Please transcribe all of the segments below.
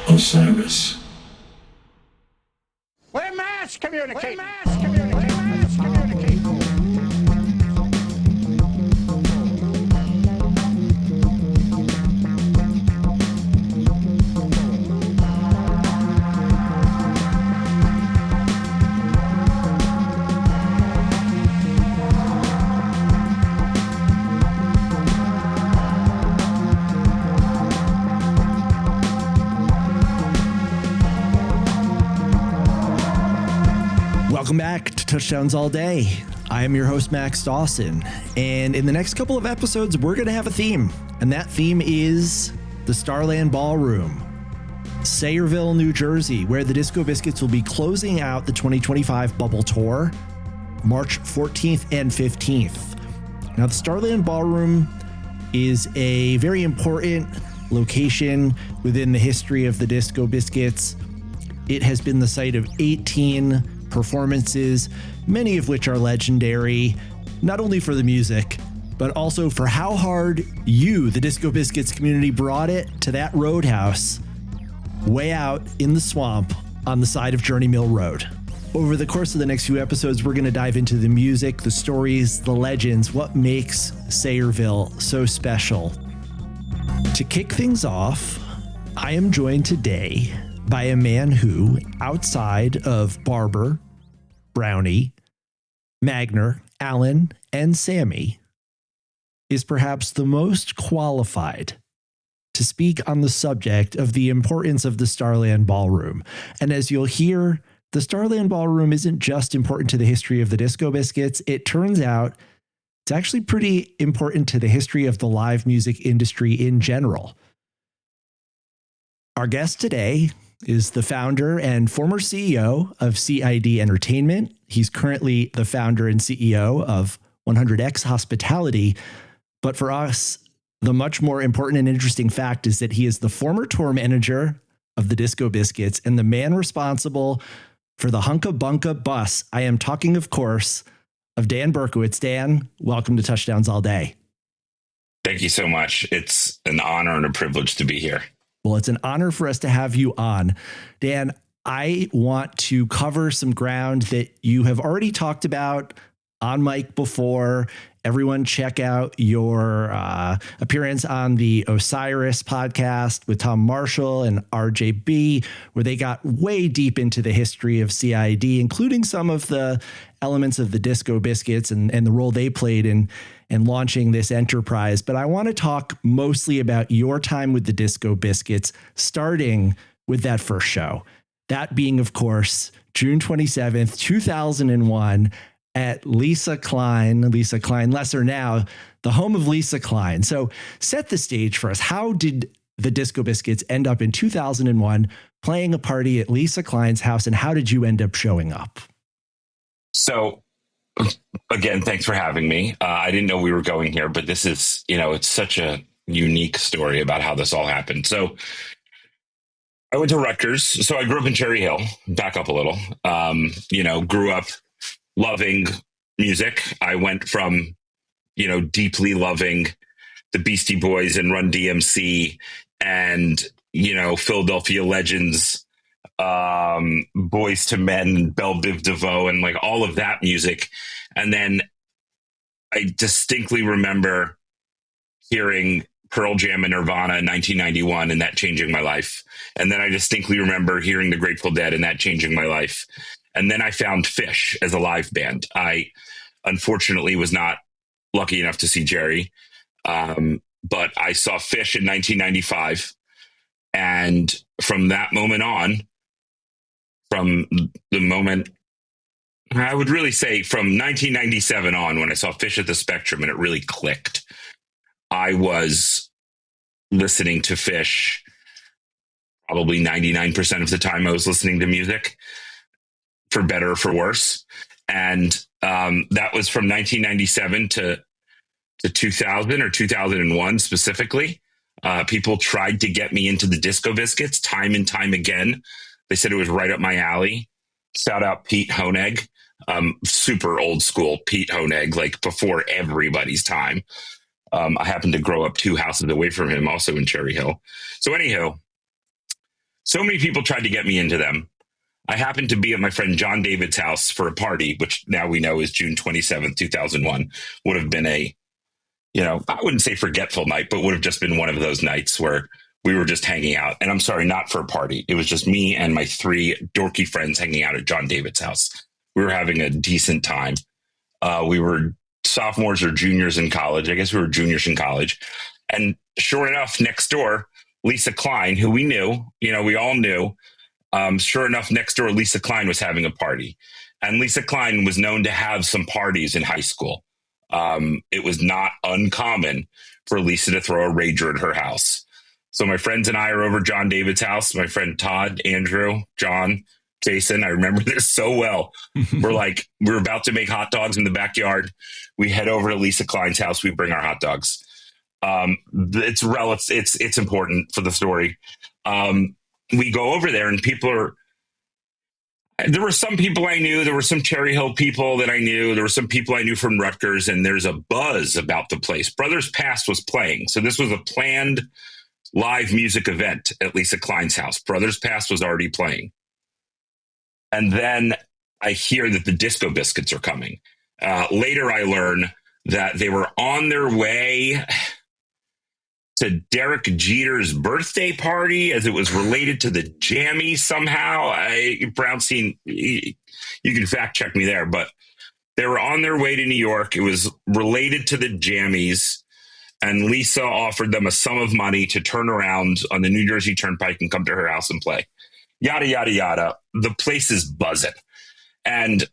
Osiris. We're mass communicating. Mass communicating. Mass communicating. Welcome back to Touchdowns All Day. I am your host, Max Dawson, and in the next couple of episodes, we're going to have a theme, and that theme is the Starland Ballroom, Sayreville, New Jersey, where the Disco Biscuits will be closing out the 2025 Bubble Tour, March 14th and 15th. Now, the Starland Ballroom is a very important location within the history of the Disco Biscuits. It has been the site of 18 performances, many of which are legendary, not only for the music, but also for how hard you, the Disco Biscuits community, brought it to that roadhouse way out in the swamp on the side of Jernee Mill Road. Over the course of the next few episodes, we're going to dive into the music, the stories, the legends, what makes Sayreville so special. To kick things off, I am joined today by a man who, outside of BARBER, Brownie, Magner, Alan, and Sammy, is perhaps the most qualified to speak on the subject of the importance of the Starland Ballroom. And as you'll hear, the Starland Ballroom isn't just important to the history of the Disco Biscuits. It turns out it's actually pretty important to the history of the live music industry in general. Our guest today is the founder and former CEO of CID Entertainment. He's currently the founder and CEO of 100X Hospitality. But for us, the much more important and interesting fact is that he is the former tour manager of the Disco Biscuits and the man responsible for the Hunka Bunka Bus. I am talking, of course, of Dan Berkowitz. Dan, welcome to Touchdowns All Day. Thank you so much. It's an honor and a privilege to be here. Well, it's an honor for us to have you on. Dan, I want to cover some ground that you have already talked about on mic before. Everyone check out your appearance on the Osiris podcast with Tom Marshall and RJB, where they got way deep into the history of CID, including some of the elements of the Disco Biscuits and the role they played in launching this enterprise. But I want to talk mostly about your time with the Disco Biscuits, starting with that first show. That being, of course, June 27th, 2001, at Lisa Klein Lesser now, the home of Lisa Klein. So set the stage for us. How did the Disco Biscuits end up in 2001 playing a party at Lisa Klein's house, and how did you end up showing up? So, again, thanks for having me. I didn't know we were going here, but this is, it's such a unique story about how this all happened. So I went to Rutgers. So I grew up in Cherry Hill, back up a little, grew up loving music. I went from, deeply loving the Beastie Boys and Run DMC and, Philadelphia Legends, Boys to Men, Belle Biv DeVoe, and like all of that music. And then I distinctly remember hearing Pearl Jam and Nirvana in 1991 and that changing my life. And then I distinctly remember hearing the Grateful Dead and that changing my life. And then I found Phish as a live band. I unfortunately was not lucky enough to see Jerry, but I saw Phish in 1995. And from that moment on, from the moment, I would really say from 1997 on, when I saw Phish at the Spectrum and it really clicked, I was listening to Phish probably 99% of the time I was listening to music, for better or for worse. And that was from 1997 to 2000 or 2001 specifically. People tried to get me into the Disco Biscuits time and time again. They said it was right up my alley. Shout out Pete Honegg, super old school Pete Honegg, like before everybody's time. I happened to grow up 2 houses away from him, also in Cherry Hill. So anywho, So many people tried to get me into them. I happened to be at my friend John David's house for a party, which now we know is June 27th, 2001. Would have been a, I wouldn't say forgetful night, but would have just been one of those nights where we were just hanging out. And I'm sorry, not for a party. It was just me and my 3 dorky friends hanging out at John David's house. We were having a decent time. We were sophomores or juniors in college. I guess we were juniors in college. And sure enough, next door, Lisa Klein, who we knew, we all knew. Sure enough, next door, Lisa Klein was having a party. And Lisa Klein was known to have some parties in high school. It was not uncommon for Lisa to throw a rager at her house. So my friends and I are over John David's house. My friend Todd, Andrew, John, Jason, I remember this so well. We're about to make hot dogs in the backyard. We head over to Lisa Klein's house. We bring our hot dogs. It's important for the story. We go over there and there were some people I knew. There were some Cherry Hill people that I knew. There were some people I knew from Rutgers, and there's a buzz about the place. Brothers Past was playing. So this was a planned live music event at Lisa Klein's house. Brothers Past was already playing. And then I hear that the Disco Biscuits are coming. Later, I learn that they were on their way to Derek Jeter's birthday party, as it was related to the Jammies somehow. Brownstein, you can fact check me there, but they were on their way to New York. It was related to the Jammies, and Lisa offered them a sum of money to turn around on the New Jersey Turnpike and come to her house and play. Yada, yada, yada. The place is buzzing. And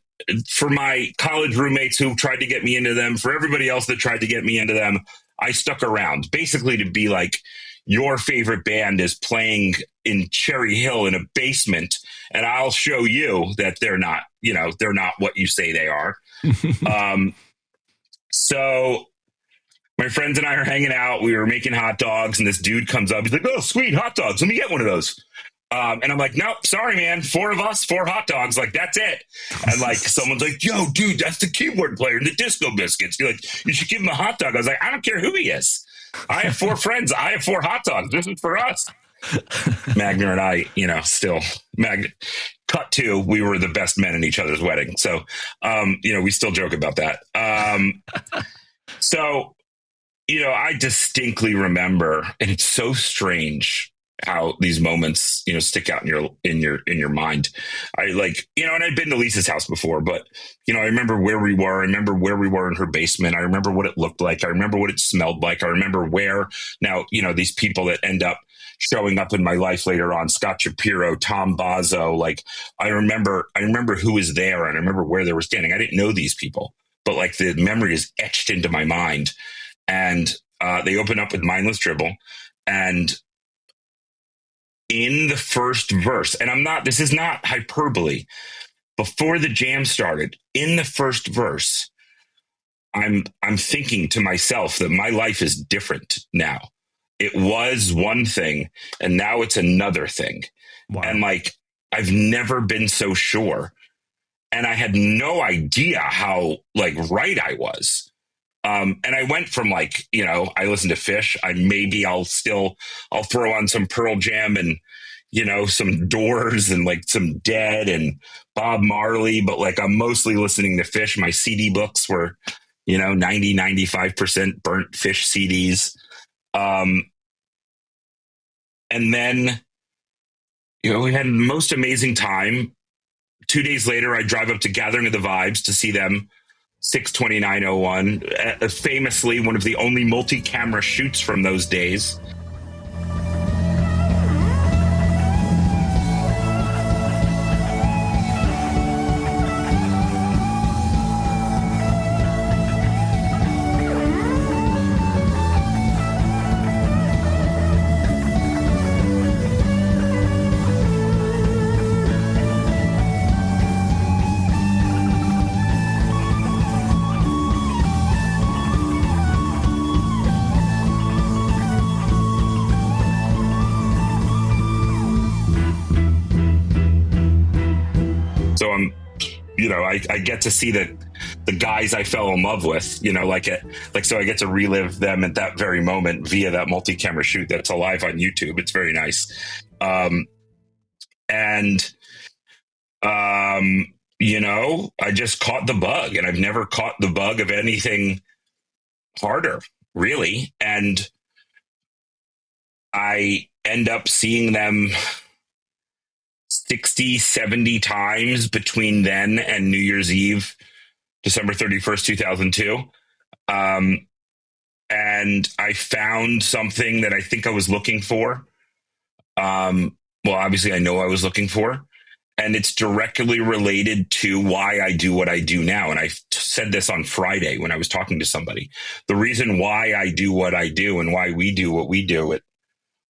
for my college roommates who tried to get me into them, for everybody else that tried to get me into them, I stuck around basically to be like, your favorite band is playing in Cherry Hill in a basement, and I'll show you that they're not what you say they are. So my friends and I are hanging out. We were making hot dogs, and this dude comes up. He's like, "Oh, sweet, hot dogs. Let me get one of those." And I'm like, "Nope, sorry, man. 4 of us, 4 hot dogs. Like, that's it." And like, someone's like, "Yo, dude, that's the keyboard player in the Disco Biscuits. You're like, you should give him a hot dog." I was like, "I don't care who he is. I have 4 friends. I have 4 hot dogs. This is for us." Magner and I, cut to, we were the best men in each other's wedding. So, we still joke about that. So, I distinctly remember, and it's so strange how these moments, stick out in your mind. And I'd been to Lisa's house before, but, I remember where we were. I remember where we were in her basement. I remember what it looked like. I remember what it smelled like. I remember where now, these people that end up showing up in my life later on, Scott Shapiro, Tom Bozzo, like I remember who was there, and I remember where they were standing. I didn't know these people, but like the memory is etched into my mind. And they open up with Mindless Dribble, and in the first verse, and this is not hyperbole, before the jam started, in the first verse, I'm thinking to myself that my life is different now. It was one thing, and now it's another thing. Wow. And like, I've never been so sure. And I had no idea how like right I was. And I went from like, I listened to Fish. I'll throw on some Pearl Jam and, some Doors and like some Dead and Bob Marley, but like I'm mostly listening to Fish. My CD books were, 95% burnt Fish CDs. And then, we had the most amazing time. 2 days later, I drive up to Gathering of the Vibes to see them. 6/29/01, famously one of the only multi-camera shoots from those days. So I get to see the guys I fell in love with, so I get to relive them at that very moment via that multi-camera shoot that's alive on YouTube. It's very nice. And, I just caught the bug, and I've never caught the bug of anything harder, really. And I end up seeing them 60, 70 times between then and New Year's Eve, December 31st, 2002. And I found something that I think I was looking for. Obviously I know I was looking for, and it's directly related to why I do what I do now. And I said this on Friday when I was talking to somebody. The reason why I do what I do and why we do what we do at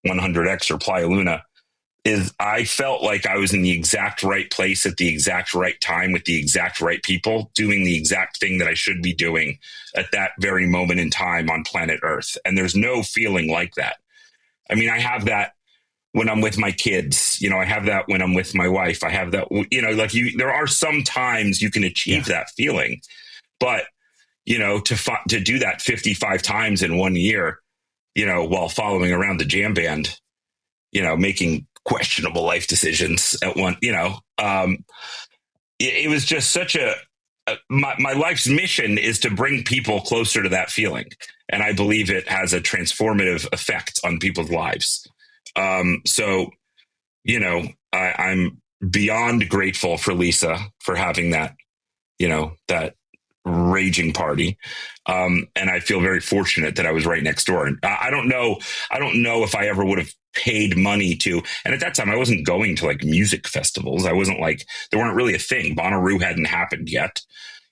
100X or Playa Luna is I felt like I was in the exact right place at the exact right time with the exact right people, doing the exact thing that I should be doing at that very moment in time on planet Earth. And there's no feeling like that. I mean, I have that when I'm with my kids, I have that when I'm with my wife. I have that, there are some times you can achieve that feeling, but, to do that 55 times in 1 year, while following around the jam band, making questionable life decisions at one, it was just such my life's mission is to bring people closer to that feeling. And I believe it has a transformative effect on people's lives. I'm beyond grateful for Lisa for having that, that raging party. And I feel very fortunate that I was right next door. And I don't know if I ever would have paid money to, and at that time I wasn't going to like music festivals. I wasn't they weren't really a thing. Bonnaroo hadn't happened yet,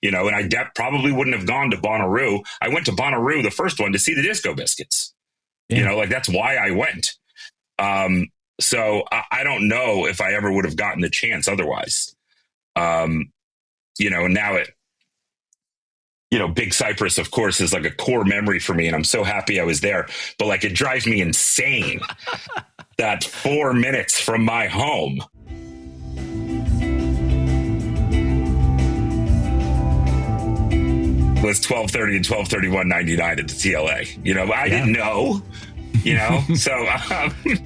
and I probably wouldn't have gone to Bonnaroo. I went to Bonnaroo, the first one, to see the Disco Biscuits, that's why I went. So I don't know if I ever would have gotten the chance otherwise. And now Big Cypress, of course, is like a core memory for me. And I'm so happy I was there, but it drives me insane that 4 minutes from my home was 12:30 and 12:31.99 at the TLA. I didn't know. So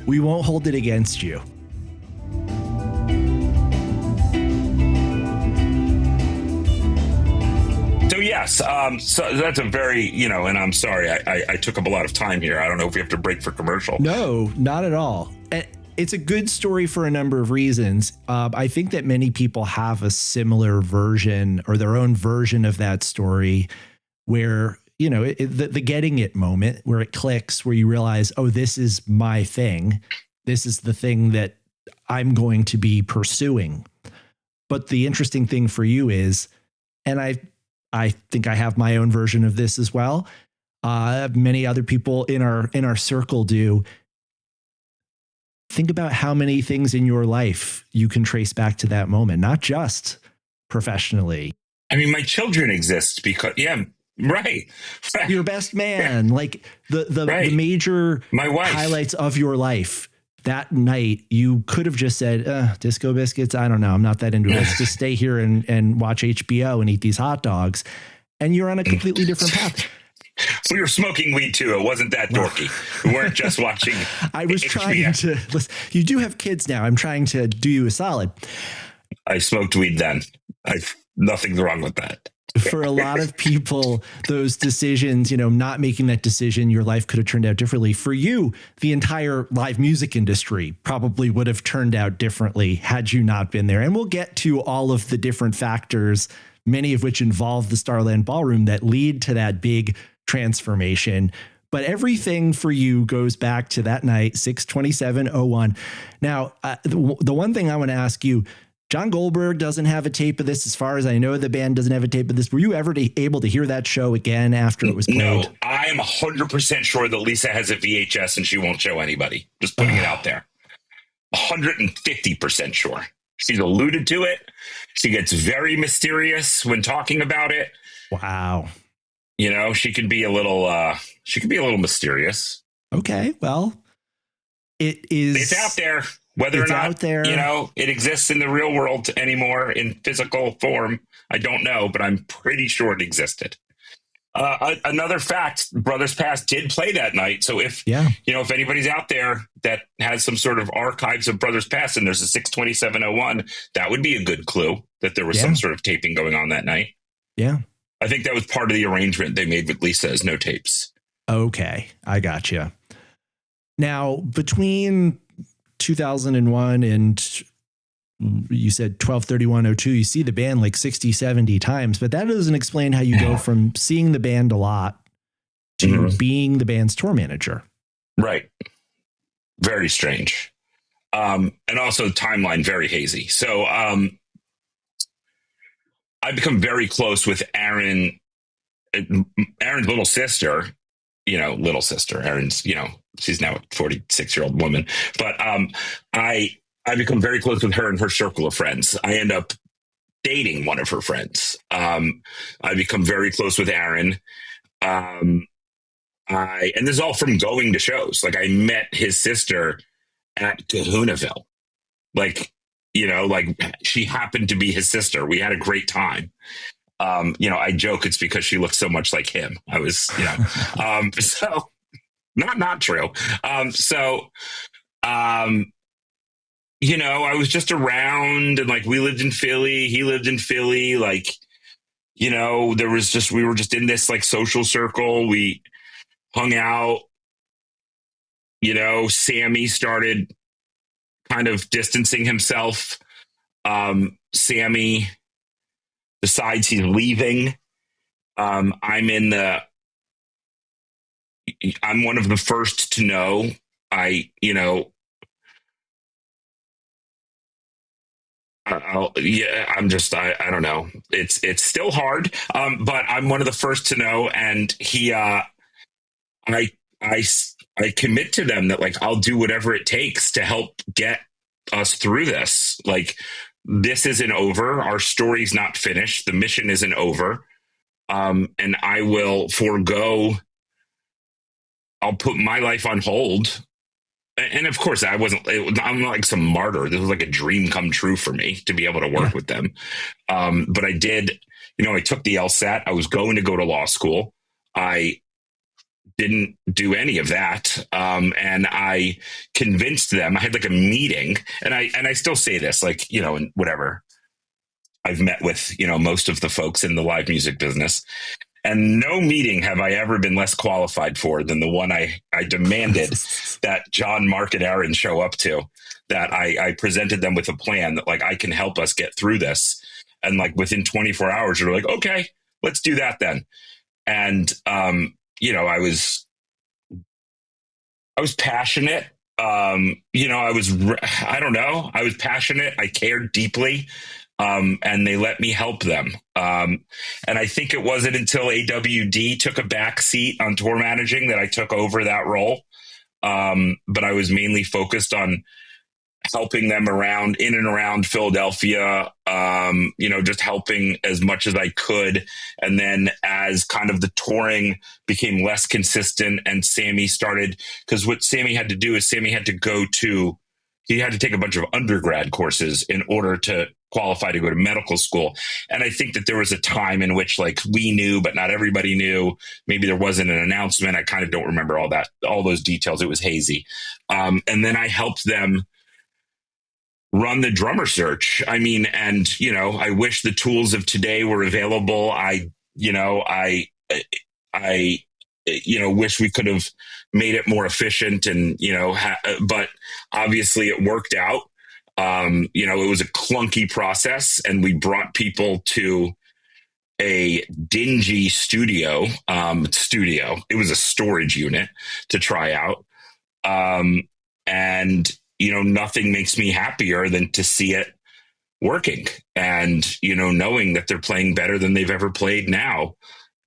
we won't hold it against you. So yes, so that's a very, and I'm sorry, I took up a lot of time here. I don't know if we have to break for commercial. No, not at all. It's a good story for a number of reasons. I think that many people have a similar version or their own version of that story where, the getting it moment where it clicks, where you realize, oh, this is my thing. This is the thing that I'm going to be pursuing. But the interesting thing for you is, and I think I have my own version of this as well. Many other people in our circle do. Think about how many things in your life you can trace back to that moment, not just professionally. I mean, my children exist because, right. Your best man, like the major my wife. Highlights of your life. That night, you could have just said, Disco Biscuits, I don't know, I'm not that into it. Let's just stay here and watch HBO and eat these hot dogs. And you're on a completely different path. We were smoking weed too. It wasn't that dorky. We weren't just watching. I was trying to, you do have kids now. I'm trying to do you a solid. I smoked weed then. Nothing's wrong with that. For a lot of people, those decisions, not making that decision, your life could have turned out differently. For you, the entire live music industry probably would have turned out differently had you not been there. And we'll get to all of the different factors, many of which involve the Starland Ballroom, that lead to that big transformation. But everything for you goes back to that night, 6/27/01. Now, the one thing I want to ask you, John Goldberg doesn't have a tape of this. As far as I know, the band doesn't have a tape of this. Were you ever able to hear that show again after it was played? No, I am 100% sure that Lisa has a VHS and she won't show anybody. Just putting it out there. 150% sure. She's alluded to it. She gets very mysterious when talking about it. Wow. She can be a little mysterious. Okay. Well, it's out there. Whether or not, it exists in the real world anymore in physical form, I don't know, but I'm pretty sure it existed. Another fact, Brothers Past did play that night. So if if anybody's out there that has some sort of archives of Brothers Past and there's a 62701, that would be a good clue that there was some sort of taping going on that night. Yeah. I think that was part of the arrangement they made with Lisa as no tapes. Okay. I got you. Now, between 2001 and you said 12/31/02, you see the band like 60, 70 times, but that doesn't explain how you go from seeing the band a lot to being the band's tour manager. Right. Very strange. And also timeline, very hazy. So I become very close with Aaron's little sister, Aaron's, she's now a 46-year-old woman, but I become very close with her and her circle of friends. I end up dating one of her friends. I become very close with Aaron. And this is all from going to shows. Like I met his sister at Kahunaville. She happened to be his sister. We had a great time. I joke it's because she looked so much like him. I was, so not true. I was just around and we lived in Philly, he lived in Philly. We were just in this social circle. We hung out, Sammy started kind of distancing himself. Sammy decides he's leaving. I'm one of the first to know. I don't know. It's still hard. But I'm one of the first to know. And I commit to them that I'll do whatever it takes to help get us through this. This isn't over. Our story's not finished. The mission isn't over. And I will I'll put my life on hold. And of course, I'm like some martyr. This was like a dream come true for me to be able to work with them. But I did, I took the LSAT. I was going to go to law school. I didn't do any of that. And I convinced them. I had a meeting, and I still say this, and whatever. I've met with, most of the folks in the live music business. And no meeting have I ever been less qualified for than the one I demanded that John, Mark, and Aaron show up to, that I presented them with a plan that I can help us get through this. And within 24 hours, they're like, okay, let's do that then. And, I was passionate. I was passionate. I cared deeply. And they let me help them. And I think it wasn't until AWD took a back seat on tour managing that I took over that role. But I was mainly focused on helping them in and around Philadelphia, just helping as much as I could. And then as kind of the touring became less consistent and Sammy started, because what Sammy had to do is he had to take a bunch of undergrad courses in order to qualify to go to medical school. And I think that there was a time in which we knew, but not everybody knew. Maybe there wasn't an announcement. I kind of don't remember all those details. It was hazy. And then I helped them run the drummer search. I wish the tools of today were available. I wish we could have made it more efficient and, but obviously it worked out. It was a clunky process, and we brought people to a dingy studio. It was a storage unit to try out. Nothing makes me happier than to see it working and, knowing that they're playing better than they've ever played now.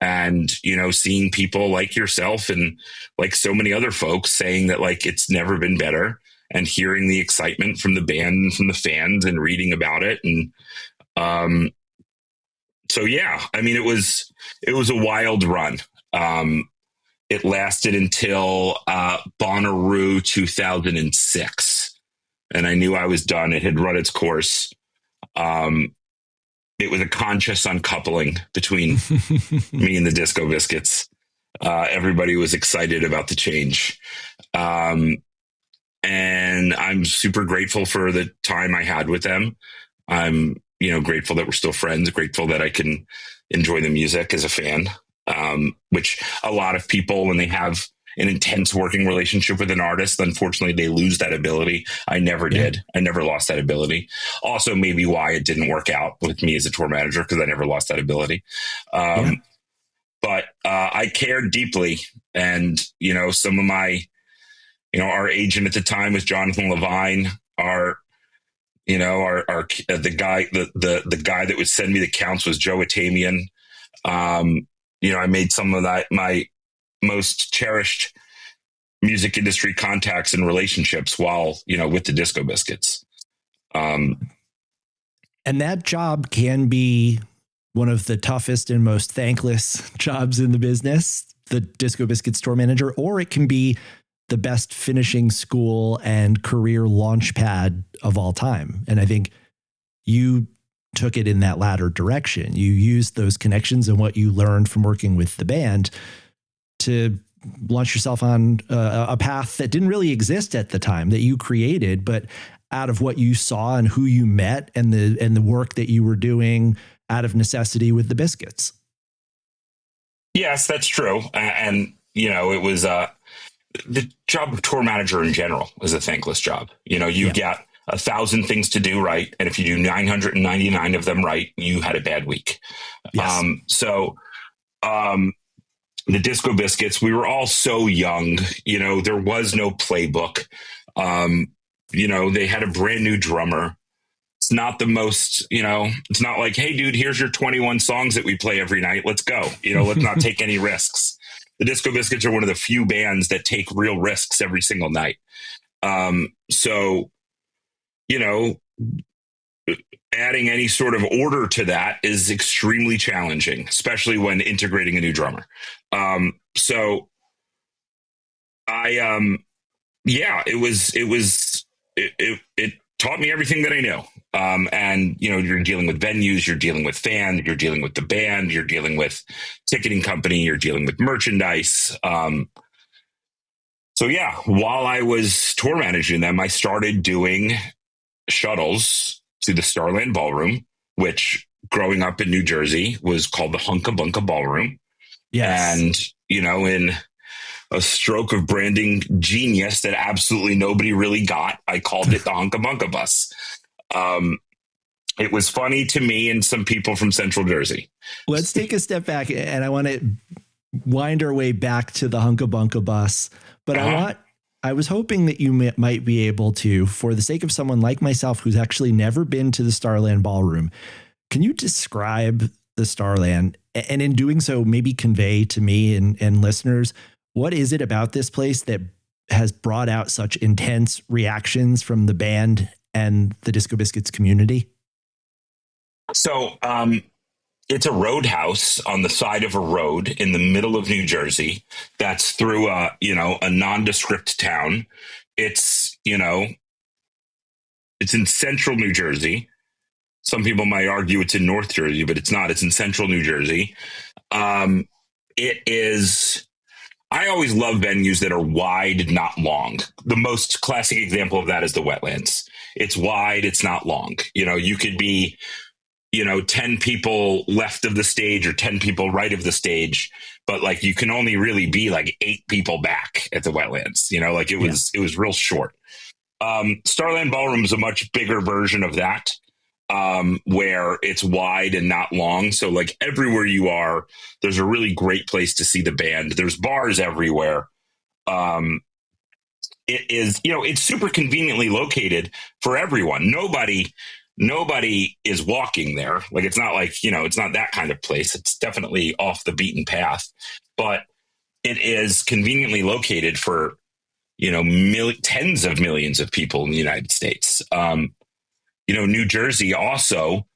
And, seeing people like yourself and so many other folks saying that it's never been better, and hearing the excitement from the band and from the fans and reading about it. And, it was a wild run. It lasted until, Bonnaroo 2006. And I knew I was done. It had run its course. it was a conscious uncoupling between me and the Disco Biscuits. Everybody was excited about the change. And I'm super grateful for the time I had with them. I'm, grateful that we're still friends, grateful that I can enjoy the music as a fan, which a lot of people, when they have an intense working relationship with an artist, unfortunately, they lose that ability. I never did. I never lost that ability. Also, maybe why it didn't work out with me as a tour manager, because I never lost that ability. But I cared deeply. And, some of my, our agent at the time was Jonathan Levine, the guy that would send me the counts was Joe Atamian. I made some of that my most cherished music industry contacts and relationships while, with the Disco Biscuits. And that job can be one of the toughest and most thankless jobs in the business, the Disco Biscuits store manager, or it can be the best finishing school and career launch pad of all time. And I think you took it in that latter direction. You used those connections and what you learned from working with the band to launch yourself on a path that didn't really exist at the time, that you created, but out of what you saw and who you met and the work that you were doing out of necessity with the Biscuits. Yes, that's true. And, it was the job of tour manager in general is a thankless job. You get 1,000 things to do right. And if you do 999 of them right, you had a bad week. Yes. The Disco Biscuits, we were all so young, there was no playbook. They had a brand new drummer. It's not the most, it's not like, hey, dude, here's your 21 songs that we play every night. Let's go. Let's not take any risks. The Disco Biscuits are one of the few bands that take real risks every single night. Adding any sort of order to that is extremely challenging, especially when integrating a new drummer. It taught me everything that I know. And you're dealing with venues, you're dealing with fans, you're dealing with the band, you're dealing with ticketing company, you're dealing with merchandise. While I was tour managing them, I started doing shuttles to the Starland Ballroom, which growing up in New Jersey was called the Hunka Bunka Ballroom. Yes. And, in a stroke of branding genius that absolutely nobody really got, I called it the Hunka Bunka Bus. It was funny to me and some people from Central Jersey. Let's take a step back, and I want to wind our way back to the Hunka Bunka Bus. But I was hoping that you might be able to, for the sake of someone like myself who's actually never been to the Starland Ballroom, can you describe the Starland, and in doing so, maybe convey to me and listeners, what is it about this place that has brought out such intense reactions from the band and the Disco Biscuits community? So it's a roadhouse on the side of a road in the middle of New Jersey. That's through a nondescript town. It's in central New Jersey. Some people might argue it's in North Jersey, but it's not. It's in central New Jersey. It is. I always love venues that are wide, not long. The most classic example of that is the Wetlands. It's wide, it's not long. You could be, 10 people left of the stage or 10 people right of the stage, but you can only really be 8 people back at the Wetlands. It was real short. Starland Ballroom is a much bigger version of that, where it's wide and not long. So everywhere you are, there's a really great place to see the band. There's bars everywhere. It is, it's super conveniently located for everyone. Nobody is walking there. It's not it's not that kind of place. It's definitely off the beaten path, but it is conveniently located for, tens of millions of people in the United States. New Jersey also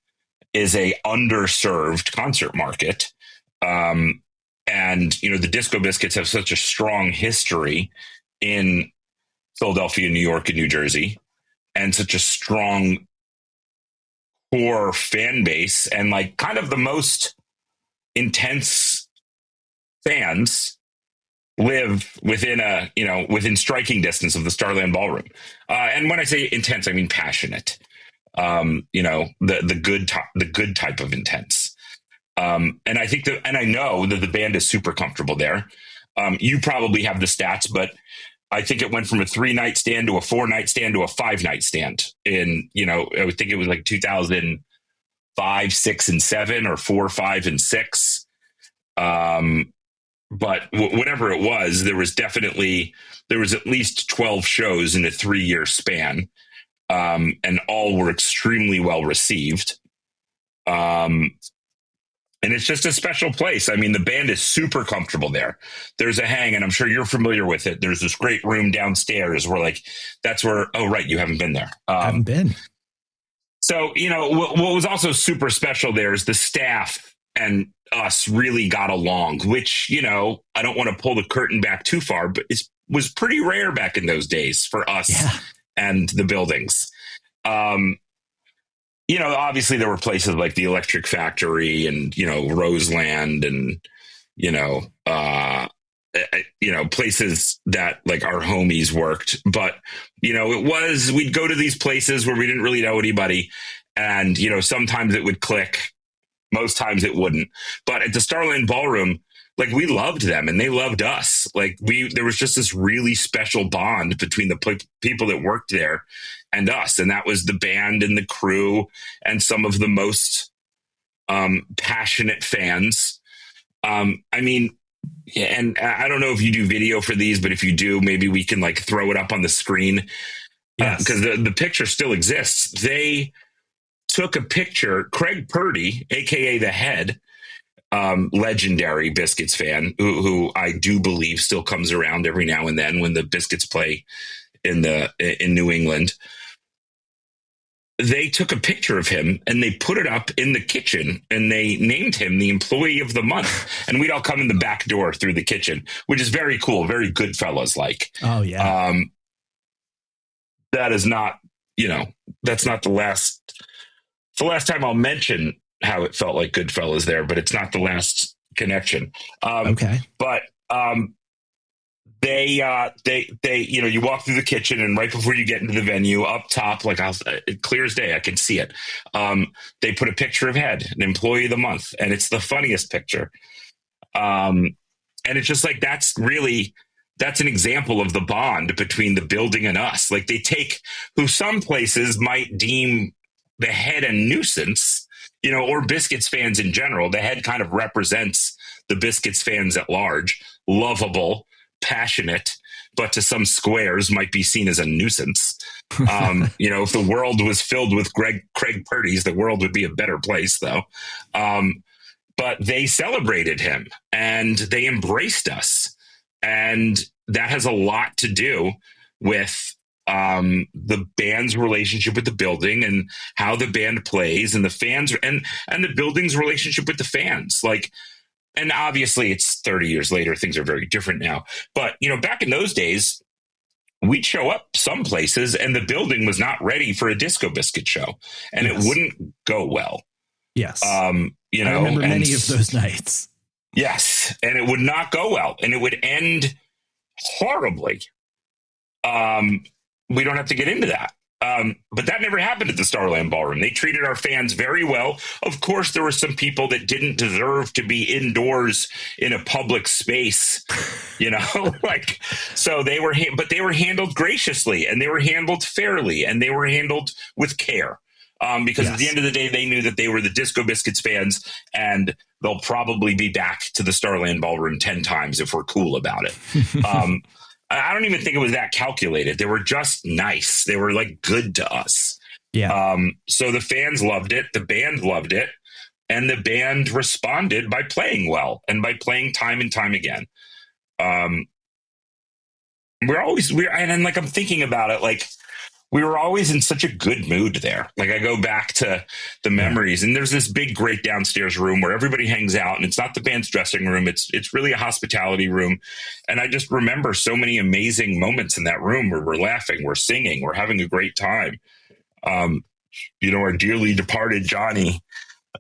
is a underserved concert market. And, the Disco Biscuits have such a strong history in Philadelphia, New York, and New Jersey, and such a strong core fan base and like kind of the most intense fans live within striking distance of the Starland Ballroom. And when I say intense, I mean passionate. The good type of intense. And I know that the band is super comfortable there. You probably have the stats, but I think it went from a 3-night stand to a 4-night stand to a 5-night stand in, I would think it was like 2005, 6, and 7, or 4, 5, and 6. But whatever it was, there was at least 12 shows in a 3-year span. And all were extremely well received. And it's just a special place. I mean, the band is super comfortable there. There's a hang, and I'm sure you're familiar with it. There's this great room downstairs where oh, right, you haven't been there. I haven't been. So, what was also super special there is the staff and us really got along, which, I don't want to pull the curtain back too far, but it was pretty rare back in those days for us and the buildings. Obviously there were places like the Electric Factory and, Roseland and, places that like our homies worked. But, we'd go to these places where we didn't really know anybody. And, sometimes it would click. Most times it wouldn't. But at the Starland Ballroom, like, we loved them and they loved us. Like, there was just this really special bond between the people that worked there and us. And that was the band and the crew and some of the most passionate fans. And I don't know if you do video for these, but if you do, maybe we can like throw it up on the screen. Because the picture still exists. They took a picture, Craig Purdy, aka the Head, legendary Biscuits fan, who I do believe still comes around every now and then when the Biscuits play in New England. They took a picture of him and they put it up in the kitchen and they named him the Employee of the Month. And we'd all come in the back door through the kitchen, which is very cool, very Goodfellas like. Oh yeah. That is not, that's not the last time I'll mention how it felt like Goodfellas there, but it's not the last connection. Okay. But they you walk through the kitchen and right before you get into the venue up top, like clear as day, I can see it. They put a picture of Head, an Employee of the Month, and it's the funniest picture. And it's just like, that's an example of the bond between the building and us. Like, they take who some places might deem the Head a nuisance, or Biscuits fans in general. The Head kind of represents the Biscuits fans at large, lovable, passionate, but to some squares might be seen as a nuisance. If the world was filled with Craig Purdy's, the world would be a better place, though. But they celebrated him and they embraced us. And that has a lot to do with the band's relationship with the building and how the band plays and the fans and the building's relationship with the fans. Like, and obviously it's 30 years later, things are very different now. But, back in those days, we'd show up some places and the building was not ready for a Disco Biscuit show and it wouldn't go well. Yes. I remember many of those nights. Yes. And it would not go well and it would end horribly. We don't have to get into that. But that never happened at the Starland Ballroom. They treated our fans very well. Of course, there were some people that didn't deserve to be indoors in a public space, so they were, but they were handled graciously and they were handled fairly and they were handled with care. Because at the end of the day, they knew that they were the Disco Biscuits fans and they'll probably be back to the Starland Ballroom 10 times if we're cool about it. I don't even think it was that calculated. They were just nice. They were like good to us. Yeah. So the fans loved it. The band loved it. And the band responded by playing well and by playing time and time again. I'm thinking about it, like, we were always in such a good mood there. Like, I go back to the memories and there's this big, great downstairs room where everybody hangs out and it's not the band's dressing room. It's really a hospitality room. And I just remember so many amazing moments in that room where we're laughing, we're singing, we're having a great time. our dearly departed Johnny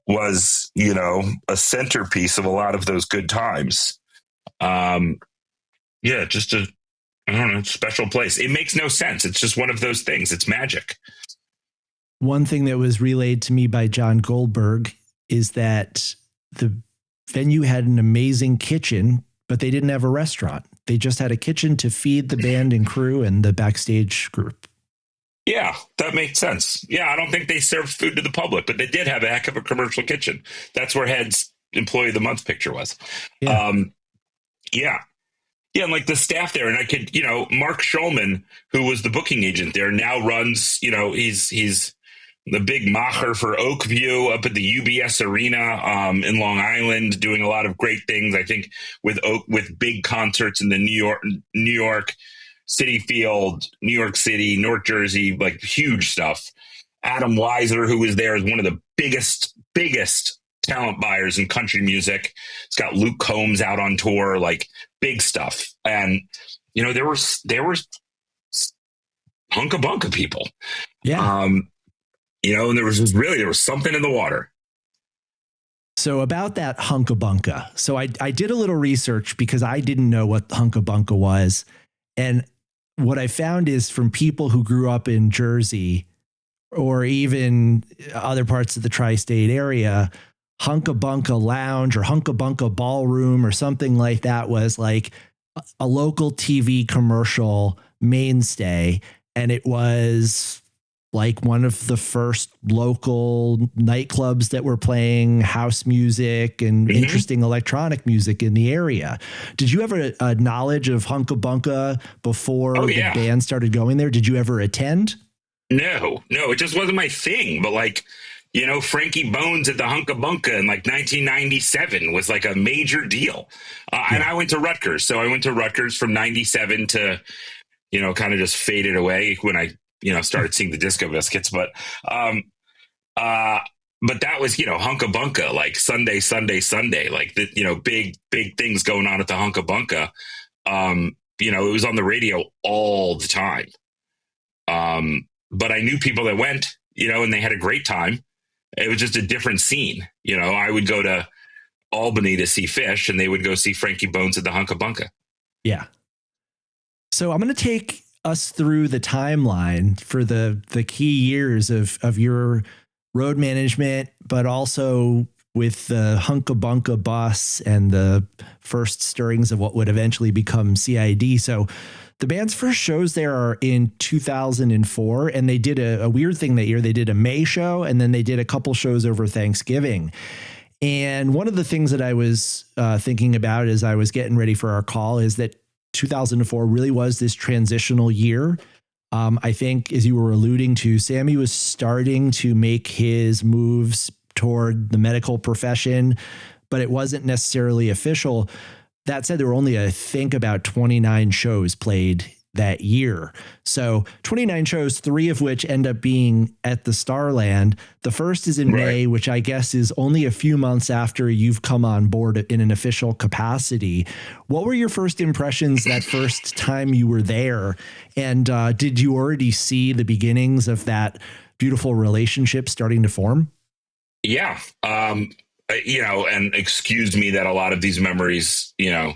was, a centerpiece of a lot of those good times. Just a, I don't know, special place. It makes no sense. It's just one of those things. It's magic. One thing that was relayed to me by John Goldberg is that the venue had an amazing kitchen, but they didn't have a restaurant. They just had a kitchen to feed the band and crew and the backstage group. Yeah, that makes sense. Yeah, I don't think they served food to the public, but they did have a heck of a commercial kitchen. That's where Head's Employee of the Month picture was. Yeah. Yeah, and like the staff there, and I could, Mark Schulman, who was the booking agent there, now runs, he's the big macher for Oakview up at the UBS Arena in Long Island, doing a lot of great things. I think with big concerts in the New York City Field, New York City, North Jersey, like huge stuff. Adam Weiser, who was there, is one of the biggest talent buyers in country music. It's got Luke Combs out on tour, like big stuff. And there were Hunka Bunka people. Yeah. And there was something in the water. So about that Hunka Bunka. So I did a little research because I didn't know what Hunka Bunka was. And what I found is from people who grew up in Jersey or even other parts of the tri-state area, Hunka Bunka Lounge or Hunka Bunka Ballroom or something like that was like a local TV commercial mainstay. And it was like one of the first local nightclubs that were playing house music and interesting electronic music in the area. Did you ever a knowledge of Hunka Bunka before the band started going there? Did you ever attend? No, it just wasn't my thing. But like, Frankie Bones at the Hunka Bunka in like 1997 was like a major deal. And I went to Rutgers. So I went to Rutgers from 97 to, kind of just faded away when I, started seeing the Disco Biscuits. But that was, Hunka Bunka, like Sunday, like the, big things going on at the Hunka Bunka. It was on the radio all the time. But I knew people that went, and they had a great time. It was just a different scene. I would go to Albany to see Fish, and they would go see Frankie Bones at the Hunka Bunka. Yeah. So I'm going to take us through the timeline for the key years of your road management, but also with the Hunka Bunka Bus and the first stirrings of what would eventually become CID. So the band's first shows there are in 2004, and they did a weird thing that year. They did a May show, and then they did a couple shows over Thanksgiving. And one of the things that I was thinking about as I was getting ready for our call is that 2004 really was this transitional year. I think, as you were alluding to, Sammy was starting to make his moves toward the medical profession, but it wasn't necessarily official. That said, there were only, I think, about 29 shows played that year. So 29 shows, 3 of which end up being at the Starland. The first is in May, which I guess is only a few months after you've come on board in an official capacity. What were your first impressions that first time you were there? And did you already see the beginnings of that beautiful relationship starting to form? Yeah. And excuse me that a lot of these memories, I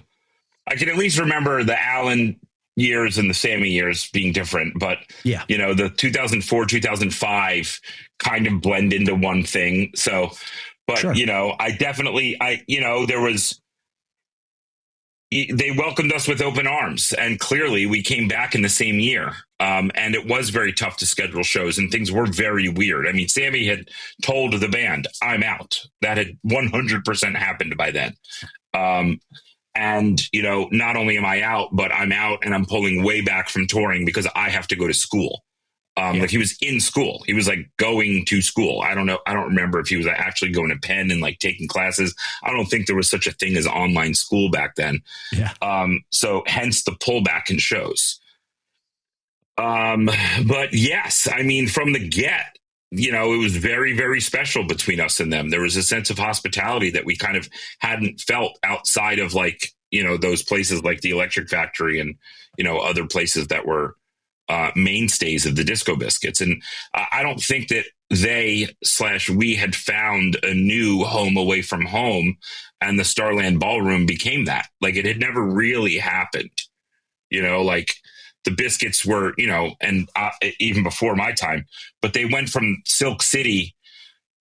can at least remember the Alan years and the Sammy years being different, but the 2004, 2005 kind of blend into one thing. So, but sure. They welcomed us with open arms, and clearly we came back in the same year. And it was very tough to schedule shows, and things were very weird. I mean, Sammy had told the band, "I'm out." That had 100% happened by then. And, not only am I out, but I'm out and I'm pulling way back from touring because I have to go to school. Like he was in school. He was like going to school. I don't know. I don't remember if he was actually going to Penn and like taking classes. I don't think there was such a thing as online school back then. Yeah. So hence the pullback in shows. But yes, I mean, from the get, it was very, very special between us and them. There was a sense of hospitality that we kind of hadn't felt outside of like, those places like the Electric Factory and, other places that were mainstays of the Disco Biscuits. And I don't think that we had found a new home away from home, and the Starland Ballroom became that. Like, it had never really happened, like the Biscuits were, and even before my time, but they went from Silk City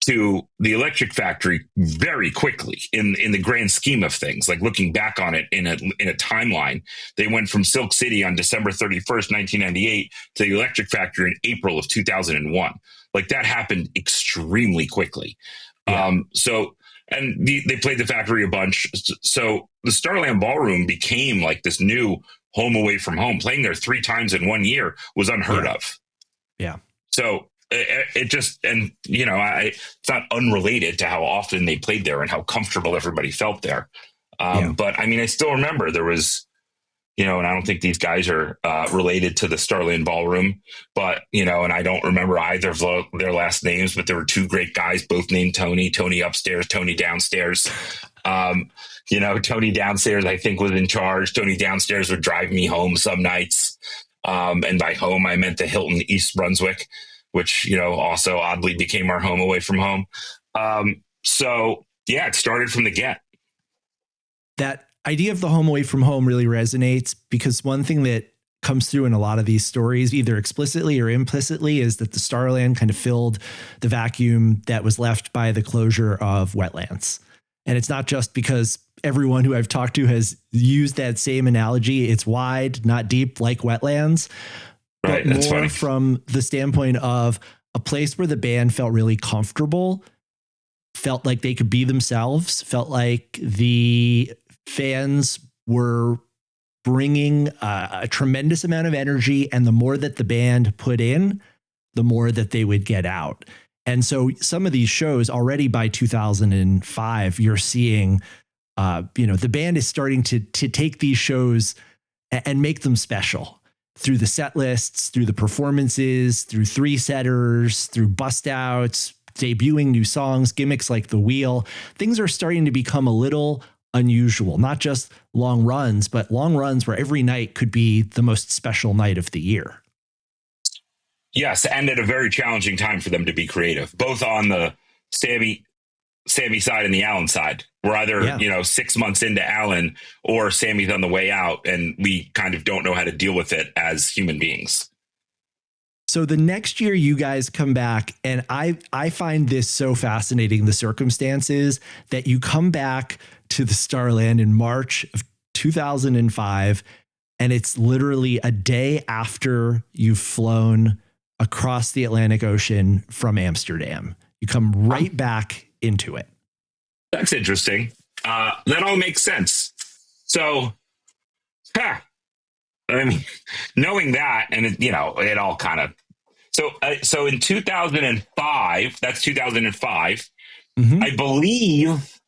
to the Electric Factory very quickly in the grand scheme of things. Like, looking back on it in a timeline, they went from Silk City on December 31st, 1998 to the Electric Factory in April of 2001. Like, that happened extremely quickly. Yeah. And they played the Factory a bunch. So the Starland Ballroom became like this new home away from home. Playing there 3 times in 1 year was unheard of. Yeah. So it just, and it's not unrelated to how often they played there and how comfortable everybody felt there. But I mean, I still remember there was, and I don't think these guys are related to the Starland Ballroom, but, and I don't remember either of their last names, but there were 2 great guys, both named Tony upstairs, Tony downstairs. Tony downstairs, I think, was in charge. Tony downstairs would drive me home some nights. And by home, I meant the Hilton East Brunswick, which, also oddly became our home away from home. It started from the get. That idea of the home away from home really resonates, because one thing that comes through in a lot of these stories, either explicitly or implicitly, is that the Starland kind of filled the vacuum that was left by the closure of wetlands. And it's not just because everyone who I've talked to has used that same analogy. It's wide, not deep, like wetlands. Right, but that's more funny. From the standpoint of a place where the band felt really comfortable, felt like they could be themselves, felt like the fans were bringing a tremendous amount of energy, and the more that the band put in, the more that they would get out. And so some of these shows already by 2005, you're seeing, the band is starting to take these shows and make them special through the set lists, through the performances, through 3-setters, through bust outs, debuting new songs, gimmicks like the wheel. Things are starting to become a little unusual, not just long runs, but long runs where every night could be the most special night of the year. Yes, and at a very challenging time for them to be creative, both on the Sammy side and the Alan side. We're either, 6 months into Alan, or Sammy's on the way out, and we kind of don't know how to deal with it as human beings. So the next year you guys come back, and I find this so fascinating, the circumstances that you come back to the Starland in March of 2005, and it's literally a day after you've flown across the Atlantic Ocean from Amsterdam. You come right back into it. That's interesting. That all makes sense. So, I mean, knowing that, and it all kind of. So in 2005, that's 2005. Mm-hmm. I believe,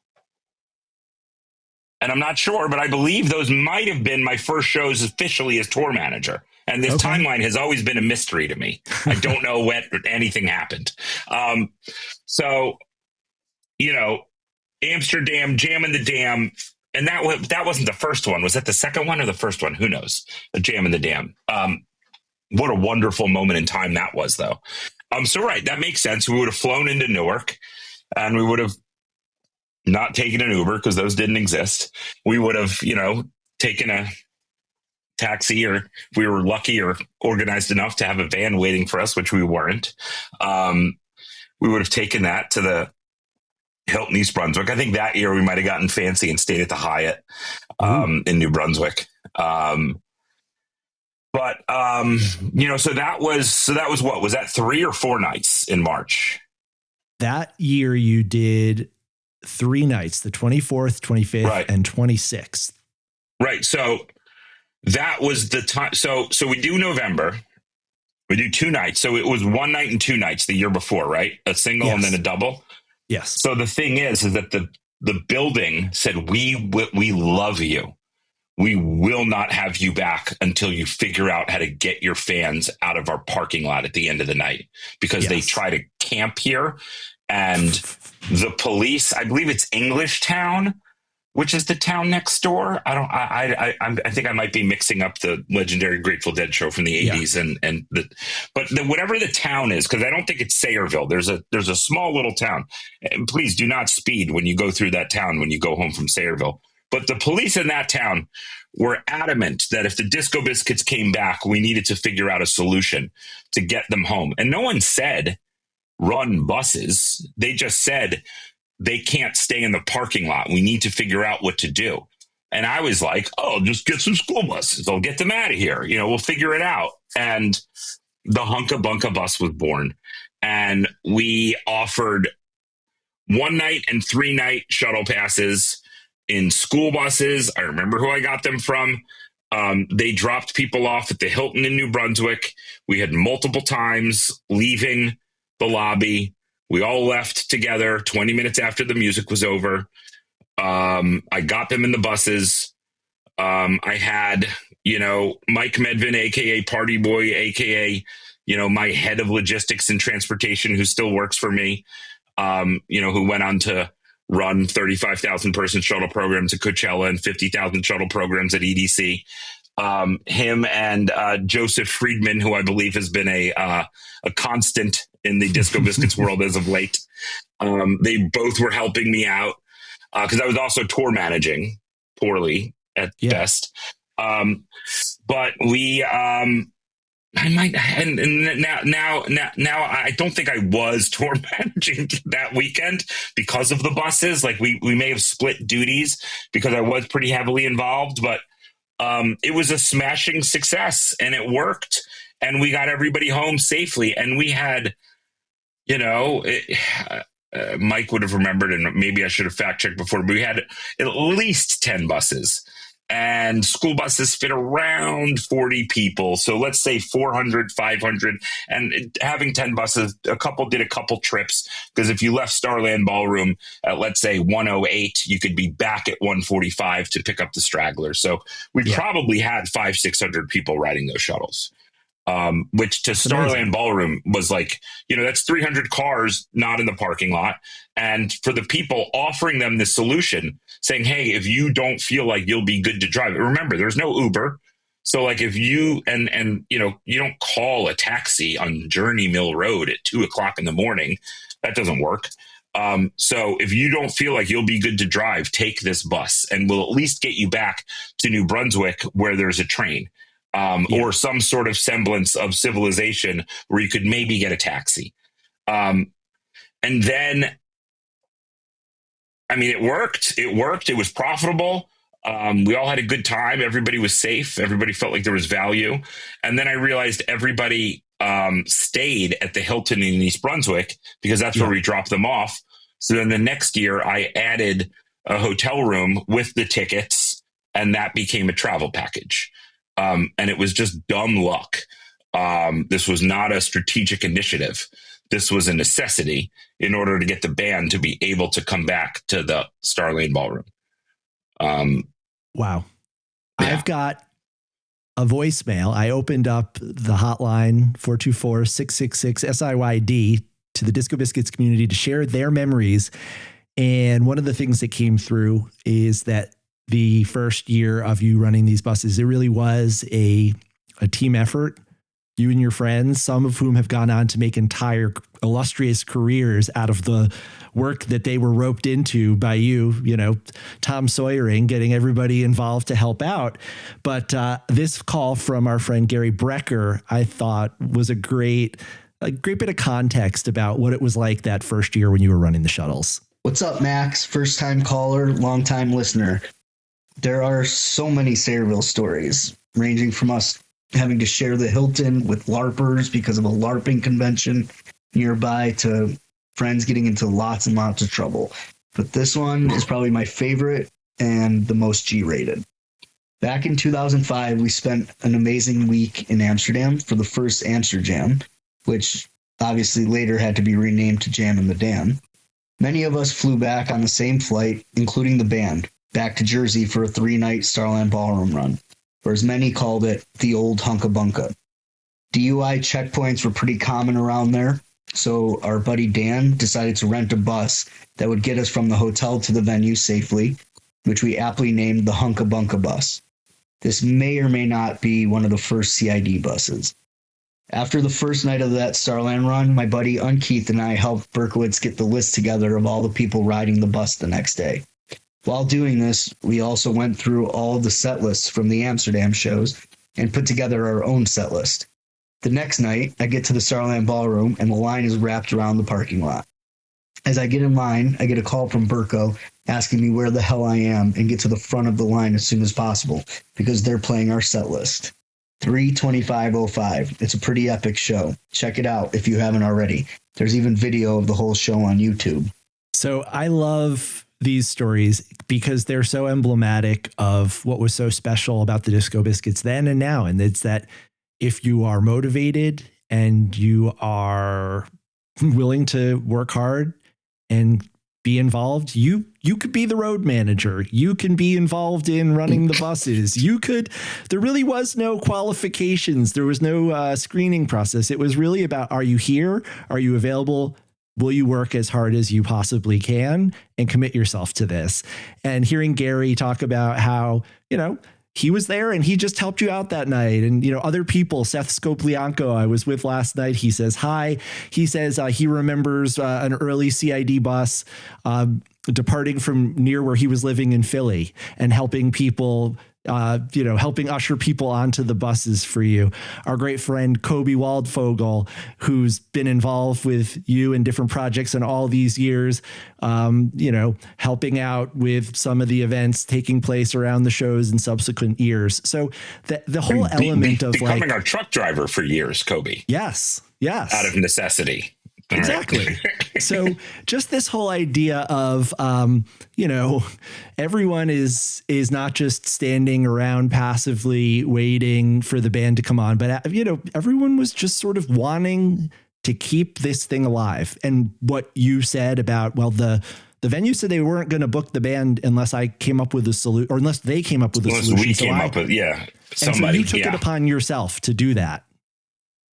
and I'm not sure, but I believe those might have been my first shows officially as tour manager. And this timeline has always been a mystery to me. I don't know when anything happened. Amsterdam, Jam in the Dam, and that wasn't the first one. Was that the second one or the first one? Who knows? A Jam in the Dam. What a wonderful moment in time that was, though. Right, that makes sense. We would have flown into Newark, and we would have not taken an Uber because those didn't exist. We would have, taken a taxi, or if we were lucky or organized enough to have a van waiting for us, which we weren't. We would have taken that to the Hilton East Brunswick. I think that year we might have gotten fancy and stayed at the Hyatt in New Brunswick. So that was what was that 3 or 4 nights in March? That year you did 3 nights, the 24th, 25th, and 26th. Right. So that was the time. So we do November. We do 2 nights. So it was 1 night and 2 nights the year before, right? A single and then a double. Yes. So the thing is that the building said, we love you. We will not have you back until you figure out how to get your fans out of our parking lot at the end of the night, because they try to camp here, and the police, I believe it's English Town, which is the town next door. I think I might be mixing up the legendary Grateful Dead show from the 80s but whatever the town is, because I don't think it's Sayreville. There's a small little town. And please do not speed when you go through that town when you go home from Sayreville. But the police in that town were adamant that if the Disco Biscuits came back, we needed to figure out a solution to get them home. And no one said run buses. They just said they can't stay in the parking lot. We need to figure out what to do. And I was like, oh, just get some school buses. I'll get them out of here. We'll figure it out. And the Hunka Bunka Bus was born. And we offered 1 night and 3 night shuttle passes in school buses. I remember who I got them from. They dropped people off at the Hilton in New Brunswick. We had multiple times leaving the lobby. We all left together 20 minutes after the music was over. I got them in the buses. I had, Mike Medvin, a.k.a. Party Boy, a.k.a., my head of logistics and transportation, who still works for me, who went on to run 35,000 person shuttle programs at Coachella and 50,000 shuttle programs at EDC. Him and Joseph Friedman, who I believe has been a constant in the Disco Biscuits world as of late. They both were helping me out because I was also tour managing poorly at best. But we, I might, and now I don't think I was tour managing that weekend because of the buses. Like we may have split duties because I was pretty heavily involved, but it was a smashing success and it worked and we got everybody home safely. And we had, Mike would have remembered, and maybe I should have fact checked before, but we had at least 10 buses. And school buses fit around 40 people. So let's say 400, 500. And having 10 buses, a couple did a couple trips. Because if you left Starland Ballroom at, let's say, 1:08, you could be back at 1:45 to pick up the stragglers. So we probably had 500-600 people riding those shuttles. Which to Starland Ballroom was like, that's 300 cars not in the parking lot. And for the people offering them the solution, saying, hey, if you don't feel like you'll be good to drive, remember, there's no Uber. So like if you, and you don't call a taxi on Jernee Mill Road at 2:00 in the morning, that doesn't work. So if you don't feel like you'll be good to drive, take this bus and we'll at least get you back to New Brunswick where there's a train. Or some sort of semblance of civilization where you could maybe get a taxi. And then, it worked. It was profitable. We all had a good time. Everybody was safe. Everybody felt like there was value. And then I realized everybody stayed at the Hilton in East Brunswick because that's where we dropped them off. So then the next year I added a hotel room with the tickets and that became a travel package. And it was just dumb luck. This was not a strategic initiative. This was a necessity in order to get the band to be able to come back to the Starland Ballroom. Wow. Yeah. I've got a voicemail. I opened up the hotline 424-666-SIYD to the Disco Biscuits community to share their memories. And one of the things that came through is that the first year of you running these buses, it really was a team effort. You and your friends, some of whom have gone on to make entire illustrious careers out of the work that they were roped into by you, Tom Sawyering, getting everybody involved to help out. But this call from our friend Gary Brecker, I thought was a great bit of context about what it was like that first year when you were running the shuttles. What's up, Max? First time caller, long time listener. There are so many Sayreville stories, ranging from us having to share the Hilton with LARPers because of a LARPing convention nearby to friends getting into lots and lots of trouble. But this one is probably my favorite and the most G-rated. Back in 2005, we spent an amazing week in Amsterdam for the first Amsterdam, which obviously later had to be renamed to Jam and the Dam. Many of us flew back on the same flight, including the band, back to Jersey for a 3-night Starland Ballroom run, or as many called it, the old Hunka Bunka. DUI checkpoints were pretty common around there, so our buddy Dan decided to rent a bus that would get us from the hotel to the venue safely, which we aptly named the Hunka Bunka Bus. This may or may not be one of the first CID buses. After the first night of that Starland run, my buddy Unkeith and I helped Berkowitz get the list together of all the people riding the bus the next day. While doing this, we also went through all of the set lists from the Amsterdam shows and put together our own set list. The next night, I get to the Starland Ballroom and the line is wrapped around the parking lot. As I get in line, I get a call from Berko asking me where the hell I am and get to the front of the line as soon as possible because they're playing our set list. 3:25:05. It's a pretty epic show. Check it out if you haven't already. There's even video of the whole show on YouTube. So I love these stories because they're so emblematic of what was so special about the Disco Biscuits then and now. And it's that if you are motivated and you are willing to work hard and be involved, you could be the road manager. You can be involved in running the buses. There really was no qualifications. There was no screening process. It was really about, are you here? Are you available? Will you work as hard as you possibly can and commit yourself to this? And hearing Gary talk about how, he was there and he just helped you out that night. And, other people, Seth Scoplianco, I was with last night. He says, hi. He says he remembers an early CID bus departing from near where he was living in Philly and helping people, helping usher people onto the buses for you. Our great friend, Kobe Waldfogel, who's been involved with you in different projects in all these years, helping out with some of the events taking place around the shows in subsequent years. So the whole element of becoming our truck driver for years, Kobe. Yes. Out of necessity. Exactly. Right. So just this whole idea of, everyone is not just standing around passively waiting for the band to come on, but, everyone was just sort of wanting to keep this thing alive. And what you said about, the venue said they weren't going to book the band unless I came up with a solution, or unless they came up with a solution. We came up with, somebody. And so you took it upon yourself to do that.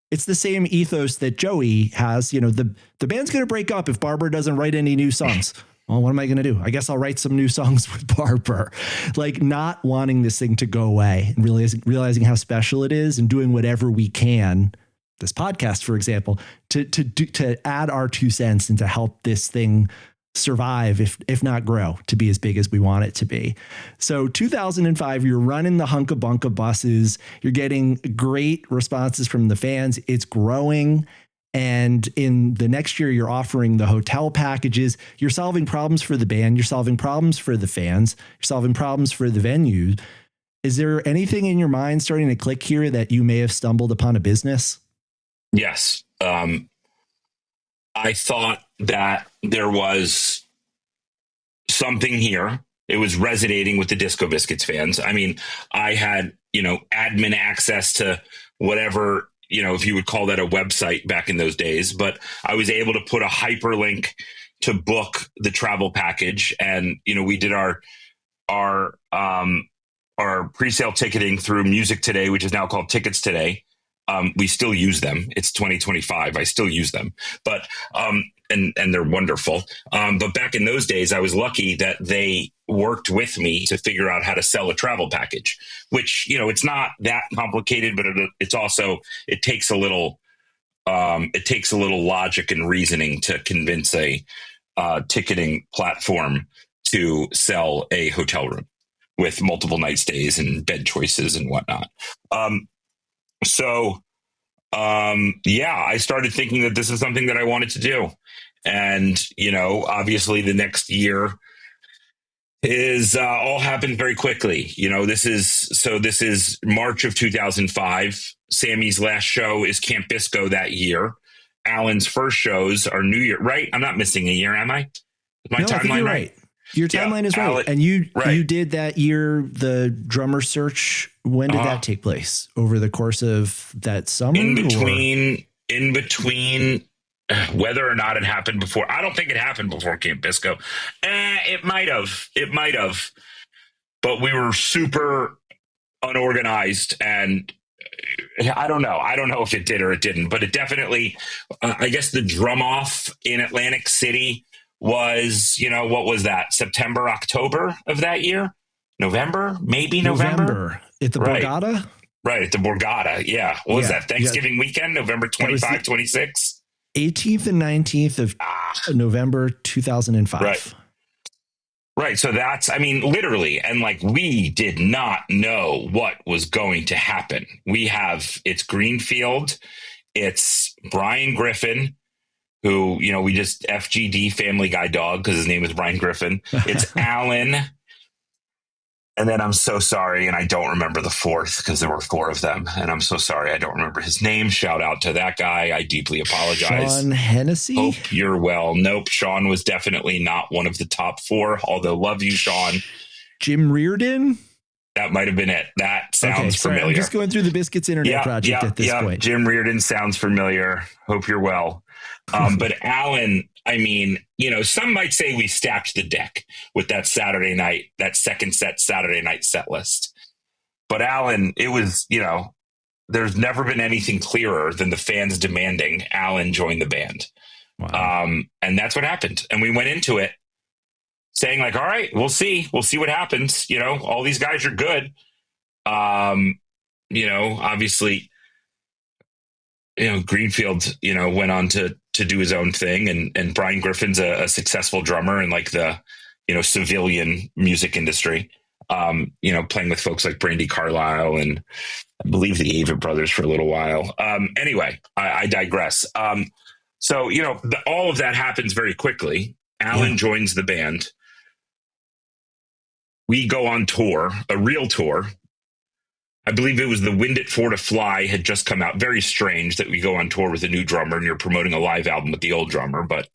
It's the same ethos that Joey has. The band's going to break up if BARBER doesn't write any new songs. Well, what am I going to do? I guess I'll write some new songs with BARBER. Like, not wanting this thing to go away and realizing how special it is and doing whatever we can, this podcast, for example, to add our 2 cents and to help this thing survive, if not grow, to be as big as we want it to be. So 2005, you're running the Hunka Bunka buses. You're getting great responses from the fans. It's growing. And in the next year, you're offering the hotel packages. You're solving problems for the band. You're solving problems for the fans. You're solving problems for the venue. Is there anything in your mind starting to click here that you may have stumbled upon a business? Yes. I thought that there was something here. It was resonating with the Disco Biscuits fans. I mean, I had, admin access to whatever, if you would call that a website back in those days, but I was able to put a hyperlink to book the travel package. And, we did our pre-sale ticketing through Music Today, which is now called Tickets Today. We still use them. It's 2025. I still use them, but, and they're wonderful. But back in those days, I was lucky that they worked with me to figure out how to sell a travel package, which, it's not that complicated, but it's also, it takes a little logic and reasoning to convince a ticketing platform to sell a hotel room with multiple night stays and bed choices and whatnot. I started thinking that this is something that I wanted to do. And, obviously the next year is all happened very quickly. This is March of 2005. Sammy's last show is Camp Bisco that year. Alan's first shows are New Year, right? I'm not missing a year, am I? Is my timeline right? Your timeline is right. And you did that year, the drummer search. When did that take place? Over the course of that summer? In between whether or not it happened before. I don't think it happened before Camp Bisco. It might have. But we were super unorganized, and I don't know. I don't know if it did or it didn't, but it definitely, I guess the drum off in Atlantic City was, what was that? September, October of that year? November? Maybe November? At the Borgata? Right, at the Borgata. Yeah. What was that? Thanksgiving weekend, November 25, 26? 18th and 19th of November 2005. Right. So that's, literally, and we did not know what was going to happen. It's Greenfield, it's Brian Griffin, who, we just FGD Family Guy dog because his name is Brian Griffin. It's Alan. And then I'm so sorry, and I don't remember the fourth because there were four of them. And I'm so sorry, I don't remember his name. Shout out to that guy. I deeply apologize. Sean Hennessy? Hope you're well. Nope, Sean was definitely not one of the top four, although love you, Sean. Jim Reardon? That might have been it. That sounds familiar. I'm just going through the Biscuits Internet project at this point. Jim Reardon sounds familiar. Hope you're well. But Alan, some might say we stacked the deck with that second set Saturday night set list. But Alan, it was, there's never been anything clearer than the fans demanding Alan join the band. Wow. And that's what happened. And we went into it saying all right, we'll see what happens. All these guys are good. Obviously, Greenfield, went on to do his own thing, and Brian Griffin's a successful drummer in the civilian music industry. Playing with folks like Brandy Carlisle and I believe the Avett Brothers for a little while. Anyway, I digress. So all of that happens very quickly. Alan joins the band. We go on tour, a real tour. I believe it was the Wind It For to Fly had just come out. Very strange that we go on tour with a new drummer and you're promoting a live album with the old drummer, but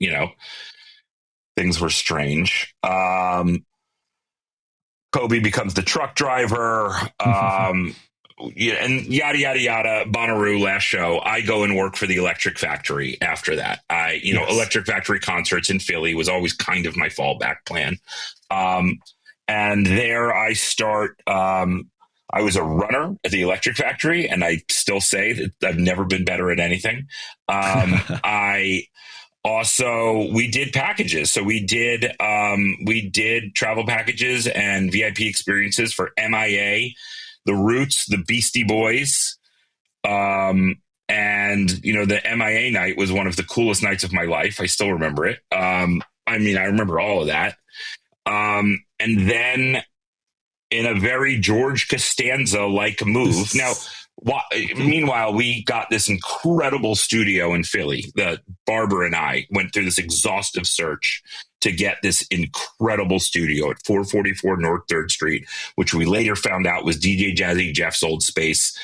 things were strange. Kobe becomes the truck driver, and yada, yada, yada. Bonnaroo, last show. I go and work for the Electric Factory after that. Electric Factory concerts in Philly was always kind of my fallback plan. And there I start, I was a runner at the Electric Factory, and I still say that I've never been better at anything. We did packages. So we did travel packages and VIP experiences for MIA, The Roots, the Beastie Boys. And, the MIA night was one of the coolest nights of my life. I still remember it. I remember all of that. And then in a very George Costanza-like move. Now, meanwhile, we got this incredible studio in Philly. The BARBER and I went through this exhaustive search to get this incredible studio at 444 North 3rd Street, which we later found out was DJ Jazzy Jeff's old space,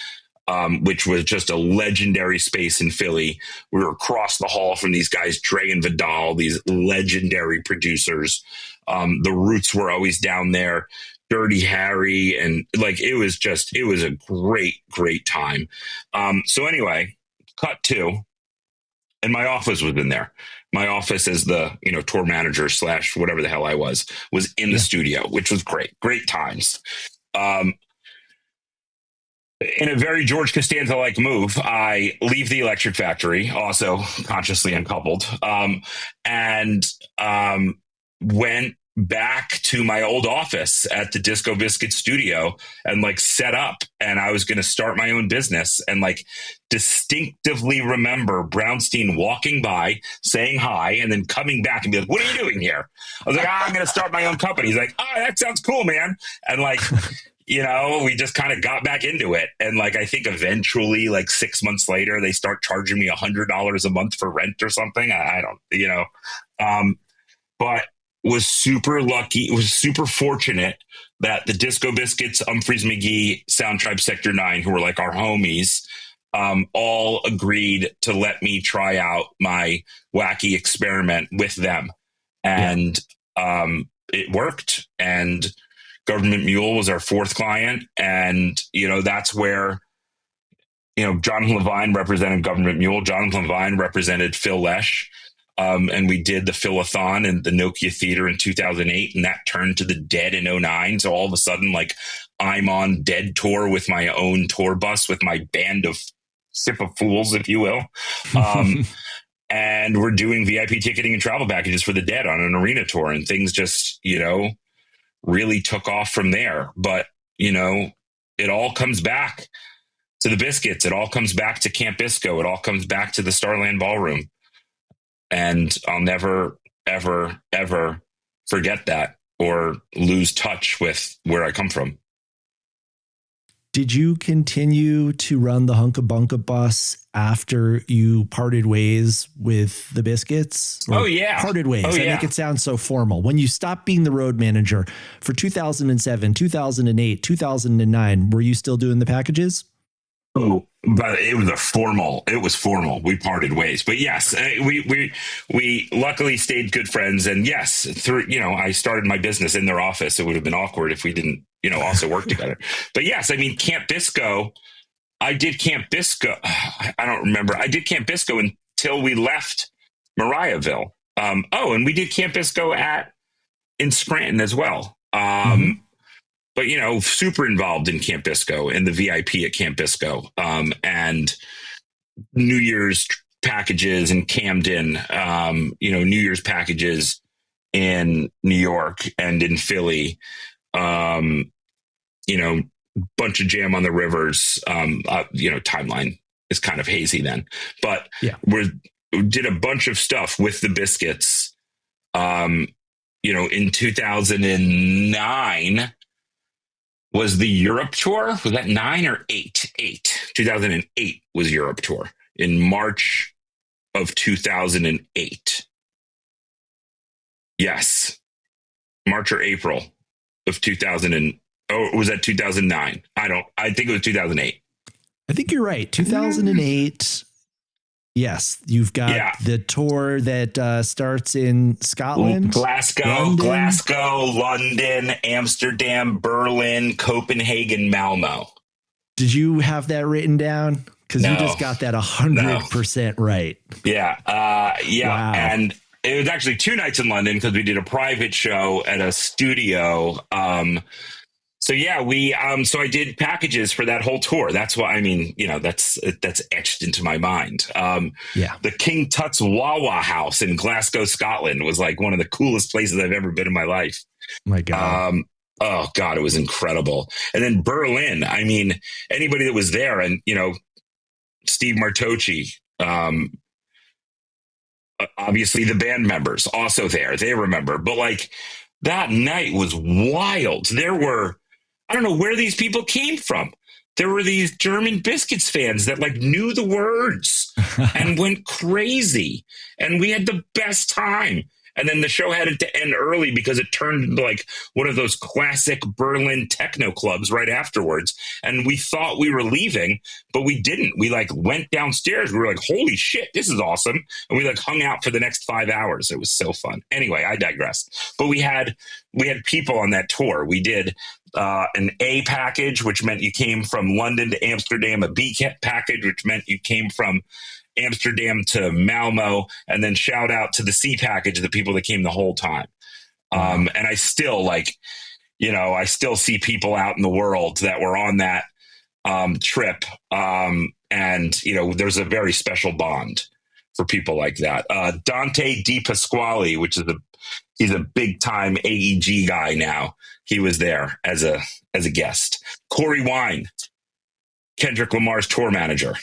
which was just a legendary space in Philly. We were across the hall from these guys, Dre and Vidal, these legendary producers. The Roots were always down there. Dirty Harry, and it was a great time. So anyway, cut to, and my office was in there. My office as the, tour manager / whatever the hell I was in the studio, which was great times. In a very George Costanza-like move, I leave the Electric Factory, also consciously uncoupled, and went back to my old office at the Disco Biscuits studio and set up, and I was going to start my own business, and distinctively remember Brownstein walking by, saying hi, and then coming back and be like, "What are you doing here?" I was like, "I'm going to start my own company." He's like, "Oh, that sounds cool, man." And we just kind of got back into it. And I think eventually 6 months later, they start charging me $100 a month for rent or something. I don't, but was super lucky, was super fortunate that the Disco Biscuits, Humphreys McGee, Sound Tribe Sector 9, who were our homies, all agreed to let me try out my wacky experiment with them. And it worked. And Government Mule was our fourth client. And, that's where, Jonathan Levine represented Government Mule. Jonathan Levine represented Phil Lesh. And we did the Philathon in the Nokia Theater in 2008, and that turned to the Dead in 2009. So all of a sudden, I'm on Dead tour with my own tour bus with my band of sip of fools, if you will. and we're doing VIP ticketing and travel packages for the Dead on an arena tour, and things just, really took off from there. But, it all comes back to the Biscuits. It all comes back to Camp Bisco. It all comes back to the Starland Ballroom. And I'll never, ever, ever forget that or lose touch with where I come from. Did you continue to run the Hunka Bunka Bus after you parted ways with the Biscuits? Oh, yeah. Parted ways. I make it sound so formal. When you stopped being the road manager for 2007, 2008, 2009, were you still doing the packages? Oh, but it was formal. We parted ways, but yes, we luckily stayed good friends. And yes, through, I started my business in their office. It would have been awkward if we didn't, also work together. But yes, I mean, Camp Bisco, I did Camp Bisco. I don't remember. I did Camp Bisco until we left Mariahville. And we did Camp Bisco in Scranton as well. But, super involved in Camp Bisco and the VIP at Camp Bisco, and New Year's packages in Camden, New Year's packages in New York and in Philly, bunch of Jam on the Rivers, timeline is kind of hazy then, but we did a bunch of stuff with the Biscuits, in 2009, was the Europe tour. Was that 9 or 8? 2008 was Europe tour in March of 2008. Yes. March or April of 2000. Was that 2009? I think it was 2008. I think you're right. 2008. Yes, you've got the tour that starts in Scotland, Glasgow, London, Amsterdam, Berlin, Copenhagen, Malmo. Did you have that written down? Because you just got that 100% right. Yeah. Wow. And it was actually 2 nights in London because we did a private show at a studio. So I did packages for that whole tour. That's why, that's etched into my mind. The King Tut's Wawa House in Glasgow, Scotland was like one of the coolest places I've ever been in my life. My God. Oh God, it was incredible. And then Berlin, anybody that was there and, Steve Martocci, obviously the band members also there, they remember, but that night was wild. I don't know where these people came from. There were these German Biscuits fans that knew the words and went crazy. And we had the best time. And then the show had to end early because it turned into one of those classic Berlin techno clubs right afterwards. And we thought we were leaving, but we didn't. We went downstairs. We were like, holy shit, this is awesome. And we hung out for the next 5 hours. It was so fun. Anyway, I digress. But we had people on that tour. We did an A package, which meant you came from London to Amsterdam, a B package, which meant you came from Amsterdam to Malmo, and then shout out to the C package, the people that came the whole time. And I still I still see people out in the world that were on that trip. And there's a very special bond for people like that. Dante Di Pasquale, he's a big time AEG guy now. He was there as a guest. Corey Wine, Kendrick Lamar's tour manager.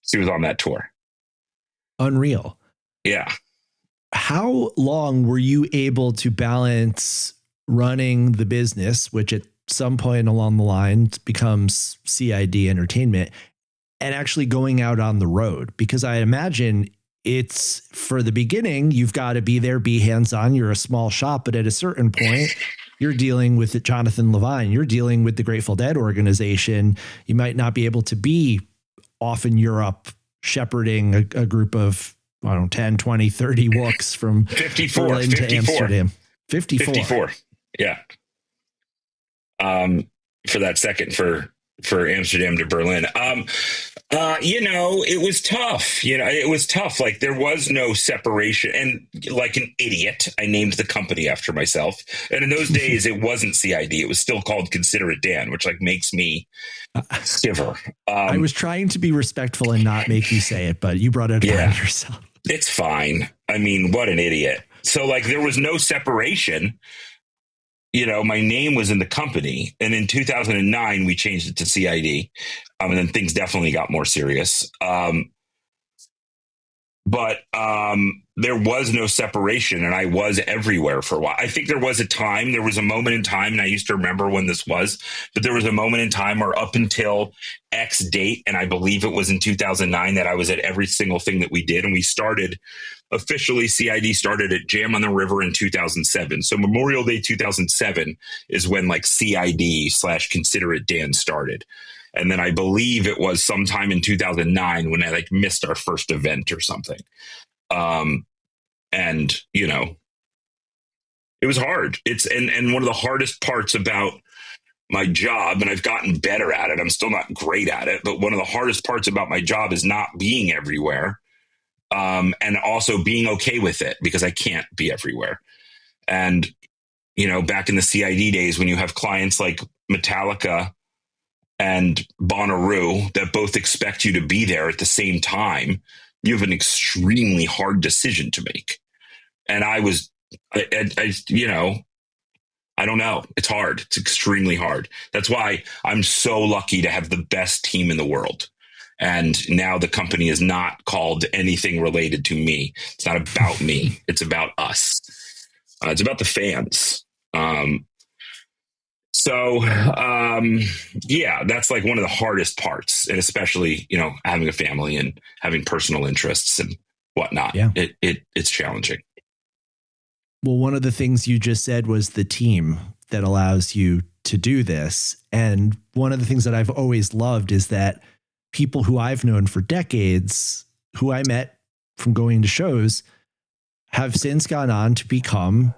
He was on that tour. Unreal. Yeah. How long were you able to balance running the business, which at some point along the line becomes CID Entertainment, and actually going out on the road? Because I imagine it's, for the beginning, you've got to be there, be hands-on. You're a small shop, but at a certain point, you're dealing with Jonathan Levine. You're dealing with the Grateful Dead organization. You might not be able to be off in Europe shepherding a group of, 10, 20, 30 wooks from 54, Berlin 54. to Amsterdam. 54. Yeah. For that second, for Amsterdam to Berlin. It was tough. It was tough. There was no separation. And like an idiot, I named the company after myself. And in those days, it wasn't CID. It was still called Consider It Dan, which makes me shiver. I was trying to be respectful and not make you say it, but you brought it upon yourself. It's fine. I mean, what an idiot. So like there was no separation. My name was in the company, and in 2009 we changed it to CID, and then things definitely got more serious. But there was no separation, and I was everywhere for a while. I think there was a moment in time, and I used to remember when this was, but there was a moment in time where up until X date, and I believe it was in 2009, that I was at every single thing that we did, and we started officially, CID started at Jam on the River in 2007. So Memorial Day 2007 is when like CID/Consider It Dan started. And then I believe it was sometime in 2009 when I like missed our first event or something. And it was hard. And one of the hardest parts about my job, and I've gotten better at it, I'm still not great at it, but one of the hardest parts about my job is not being everywhere. And also being okay with it, because I can't be everywhere. And, back in the CID days, when you have clients like Metallica and Bonnaroo that both expect you to be there at the same time, you have an extremely hard decision to make. And I don't know. It's hard. It's extremely hard. That's why I'm so lucky to have the best team in the world. And now the company is not called anything related to me. It's not about me. It's about us. It's about the fans. Yeah, that's like one of the hardest parts. And especially, having a family and having personal interests and whatnot. Yeah. It's challenging. Well, one of the things you just said was the team that allows you to do this. And one of the things that I've always loved is that people who I've known for decades, who I met from going to shows, have since gone on to become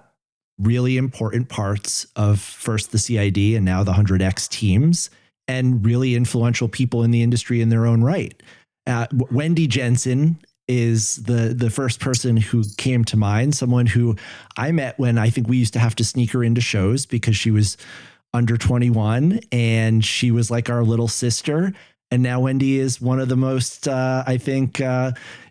really important parts of first the CID and now the 100X teams, and really influential people in the industry in their own right. Wendy Jensen is the first person who came to mind, someone who I met when I think we used to have to sneak her into shows because she was under 21 and she was like our little sister. And now Wendy is one of the most,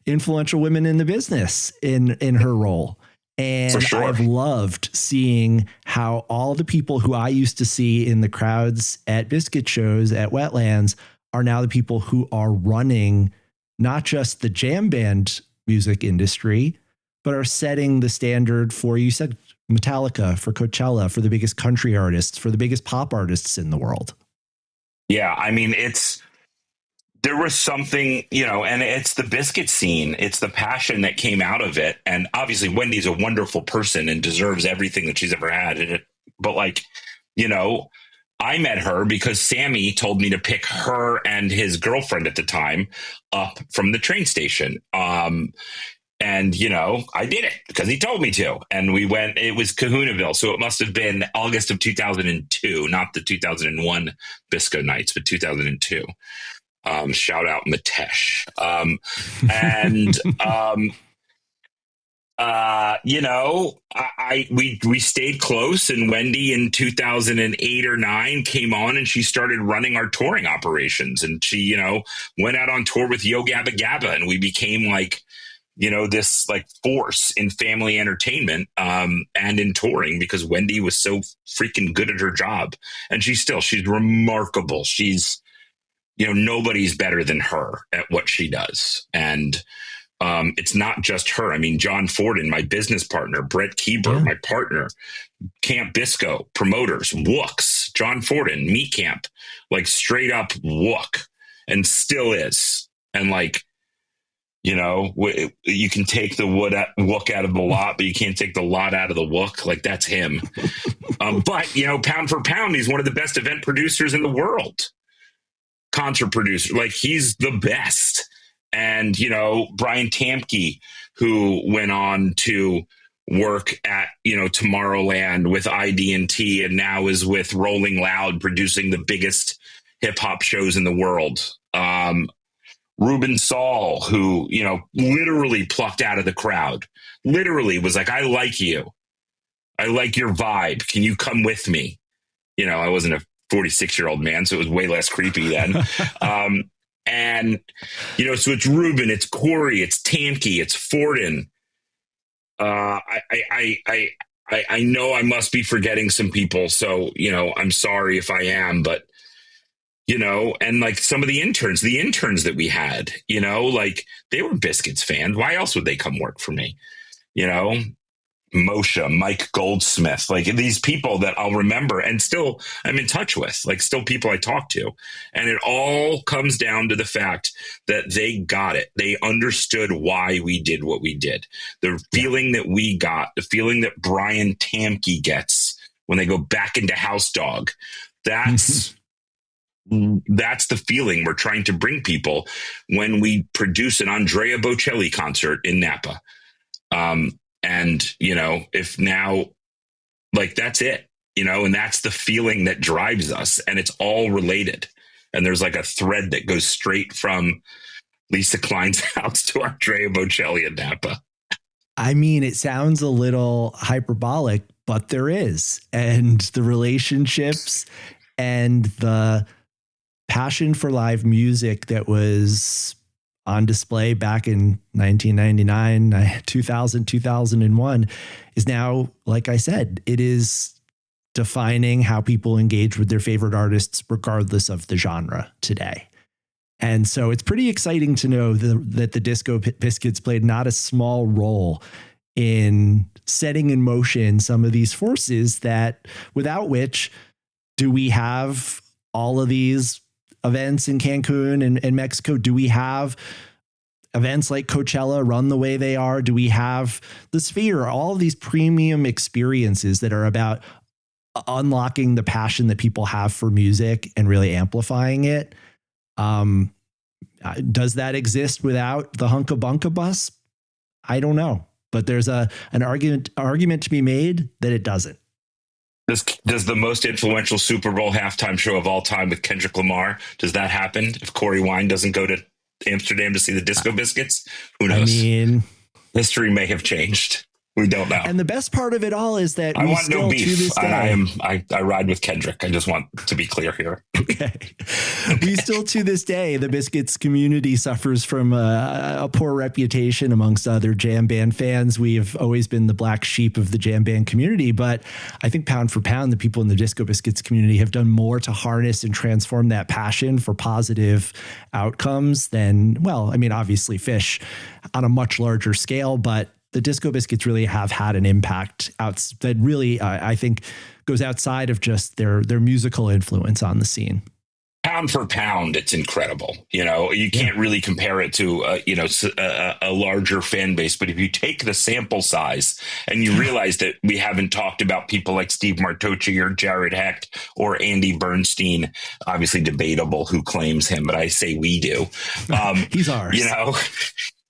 influential women in the business in her role. And sure. I've loved seeing how all the people who I used to see in the crowds at biscuit shows at Wetlands are now the people who are running not just the jam band music industry, but are setting the standard for, you said Metallica, for Coachella, for the biggest country artists, for the biggest pop artists in the world. Yeah, I mean, there was something, and it's the biscuit scene. It's the passion that came out of it. And obviously Wendy's a wonderful person and deserves everything that she's ever had. But I met her because Sammy told me to pick her and his girlfriend at the time up from the train station. And, I did it because he told me to. And we went, it was Kahunaville. So it must have been August of 2002, not the 2001 Bisco nights, but 2002. Shout out Matesh. We stayed close, and Wendy in 2008 or 9 came on and she started running our touring operations, and she, went out on tour with Yo Gabba Gabba, and we became this like force in family entertainment, and in touring, because Wendy was so freaking good at her job. And she's remarkable. She's, nobody's better than her at what she does. And it's not just her. I mean, John Forden, my business partner, Brett Kieber, my partner, Camp Bisco, promoters, Wooks, John Forden, Meat Camp, like straight up Wook, and still is. And you can take the Wook out of the lot, but you can't take the lot out of the Wook. Like, that's him. But, pound for pound, he's one of the best event producers in the world. Concert producer, like, he's the best. And, Brian Tamke, who went on to work at, Tomorrowland with ID&T and now is with Rolling Loud, producing the biggest hip hop shows in the world. Ruben Saul, who, literally plucked out of the crowd, literally was like, I like you. I like your vibe. Can you come with me? I wasn't a 46-year-old man, so it was way less creepy then. And, so it's Ruben, it's Corey, it's Tamke, it's Forden. I know I must be forgetting some people. So, I'm sorry if I am, but, and like some of the interns that we had, like they were Biscuits fans. Why else would they come work for me? Moshe, Mike Goldsmith, like these people that I'll remember and still I'm in touch with, like still people I talk to. And it all comes down to the fact that they got it. They understood why we did what we did. The feeling that we got, the feeling that Brian Tamke gets when they go back into House Dog, that's the feeling we're trying to bring people when we produce an Andrea Bocelli concert in Napa. And, if now, like, that's it, and that's the feeling that drives us, and it's all related. And there's like a thread that goes straight from Lisa Klein's house to Andrea Bocelli in Napa. I mean, it sounds a little hyperbolic, but there is. And the relationships and the passion for live music that was on display back in 1999, 2000, 2001 is now, like I said, it is defining how people engage with their favorite artists, regardless of the genre today. And so it's pretty exciting to know that the Disco Biscuits played not a small role in setting in motion some of these forces that without which do we have all of these events in Cancun and Mexico? Do we have events like Coachella run the way they are? Do we have the Sphere? All of these premium experiences that are about unlocking the passion that people have for music and really amplifying it. Does that exist without the Hunka Bunka Bus? I don't know, but there's an argument to be made that it doesn't. Does the most influential Super Bowl halftime show of all time with Kendrick Lamar, does that happen if Corey Wine doesn't go to Amsterdam to see the Disco Biscuits? Who knows? I mean, history may have changed. We don't know. And the best part of it all is that I we want still, no beef. to this day, I ride with Kendrick. I just want to be clear here. Okay. We still, to this day, the Biscuits community suffers from a poor reputation amongst other jam band fans. We have always been the black sheep of the jam band community, but I think pound for pound, the people in the Disco Biscuits community have done more to harness and transform that passion for positive outcomes than, well, I mean, obviously Fish on a much larger scale, but the Disco Biscuits really have had an impact that really, I think, goes outside of just their musical influence on the scene. Pound for pound, it's incredible. You can't really compare it to a larger fan base. But if you take the sample size and you realize that we haven't talked about people like Steve Martocci or Jared Hecht or Andy Bernstein, obviously debatable who claims him, but I say we do. He's ours.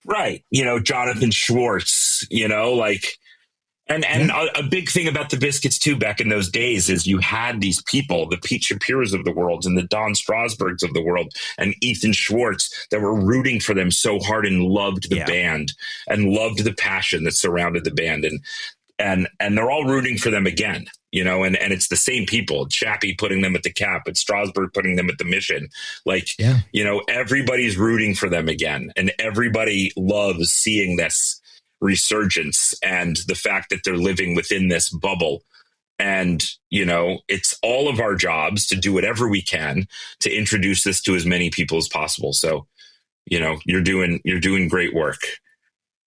Right. Jonathan Schwartz, and a big thing about the Biscuits too, back in those days, is you had these people, the Pete Shapiros of the world and the Don Strasbergs of the world and Ethan Schwartz, that were rooting for them so hard and loved the band and loved the passion that surrounded the band. And they're all rooting for them again, and it's the same people. Chappie putting them at the Cap, and Strasberg putting them at the Mission. Everybody's rooting for them again, and everybody loves seeing this resurgence and the fact that they're living within this bubble. And, it's all of our jobs to do whatever we can to introduce this to as many people as possible. So, you're doing great work.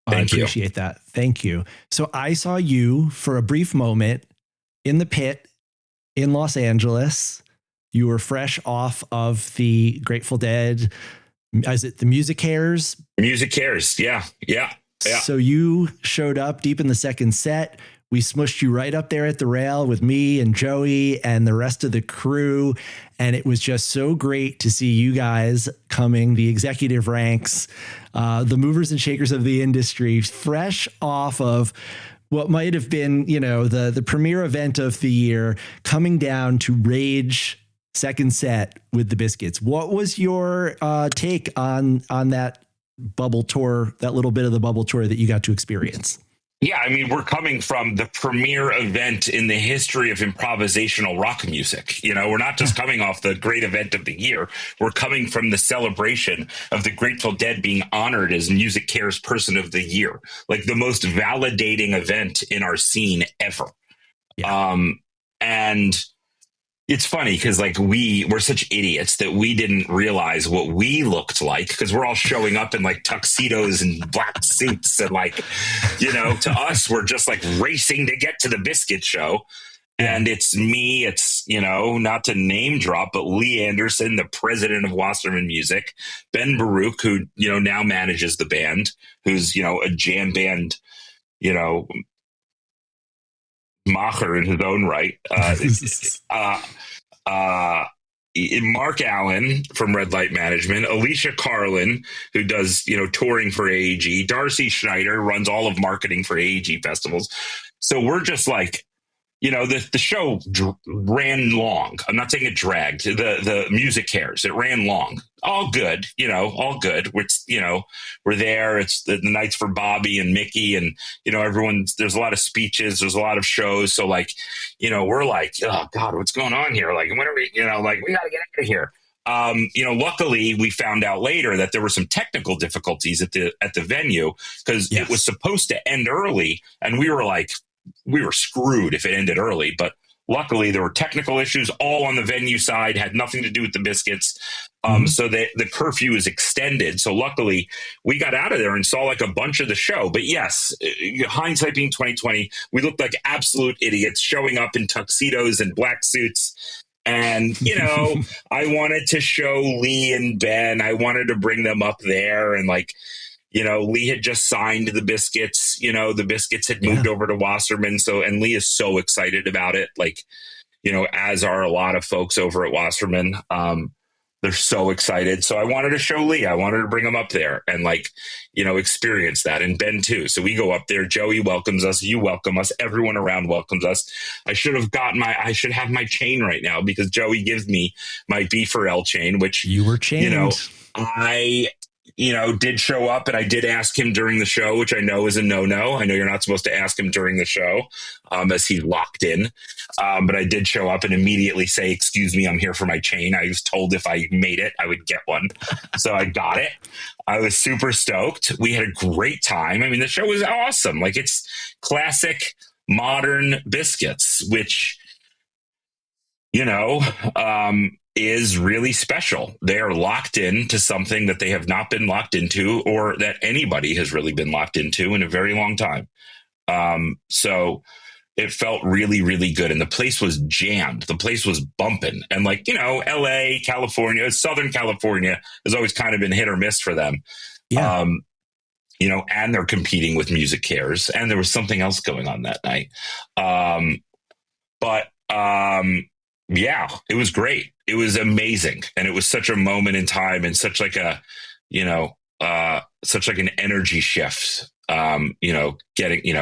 I appreciate that. Thank you. So I saw you for a brief moment in the pit in Los Angeles. You were fresh off of the Grateful Dead. Is it the Music Hairs? Music Hairs. Yeah. So you showed up deep in the second set. We smushed you right up there at the rail with me and Joey and the rest of the crew. And it was just so great to see you guys coming, the executive ranks, the movers and shakers of the industry, fresh off of what might have been, the premier event of the year, coming down to Rage second set with the Biscuits. What was your take on that bubble tour, that little bit of the bubble tour that you got to experience? Yeah, I mean, we're coming from the premier event in the history of improvisational rock music. You know, we're not just coming off the great event of the year. We're coming from the celebration of the Grateful Dead being honored as Music Care's Person of the Year, like the most validating event in our scene ever. Yeah. And it's funny because like we're such idiots that we didn't realize what we looked like, because we're all showing up in like tuxedos and black suits, and like, you know, to us we're just like racing to get to the Biscuit show. And it's me, it's, you know, not to name drop, but Lee Anderson, the president of Wasserman Music, Ben Baruch, who, you know, now manages the band, who's, you know, a jam band, you know, Macher in his own right. Mark Allen from Red Light Management, Alicia Carlin, who does, you know, touring for AEG, Darcy Schneider runs all of marketing for AEG festivals. So we're just like, you know, the show ran long. I'm not saying it dragged. The music cares. It ran long. All good, you know, all good. Which, you know, we're there. It's the nights for Bobby and Mickey, and, you know, there's a lot of speeches. There's a lot of shows. So like, you know, we're like, oh God, what's going on here? Like, when are we, you know, like, we got to get out of here. You know, luckily we found out later that there were some technical difficulties at the venue, because it was supposed to end early, and we were screwed if it ended early. But luckily there were technical issues all on the venue side, had nothing to do with the Biscuits. So the curfew is extended. So luckily we got out of there and saw like a bunch of the show. But yes, hindsight being 2020, we looked like absolute idiots showing up in tuxedos and black suits. And, you know, I wanted to show Lee and Ben, I wanted to bring them up there, and like, you know, Lee had just signed the Biscuits. You know, the Biscuits had moved over to Wasserman. So, and Lee is so excited about it. Like, you know, as are a lot of folks over at Wasserman. They're so excited. So I wanted to show Lee. I wanted to bring him up there and like, you know, experience that. And Ben too. So we go up there. Joey welcomes us. You welcome us. Everyone around welcomes us. I should have my chain right now, because Joey gives me my B4L chain, which you were chained. You know, I did show up, and I did ask him during the show, which I know is a no-no. I know you're not supposed to ask him during the show, as he's locked in. But I did show up and immediately say, excuse me, I'm here for my chain. I was told if I made it, I would get one. So I got it. I was super stoked. We had a great time. I mean, the show was awesome. Like, it's classic modern Biscuits, which, you know, is really special. They are locked into something that they have not been locked into, or that anybody has really been locked into in a very long time. So it felt really, really good. And the place was jammed. The place was bumping. And like, you know, LA, California, Southern California has always kind of been hit or miss for them. Yeah. You know, and they're competing with Music Cares. And there was something else going on that night. Yeah, it was great. It was amazing. And it was such a moment in time, and such like a, you know, such like an energy shift. You know,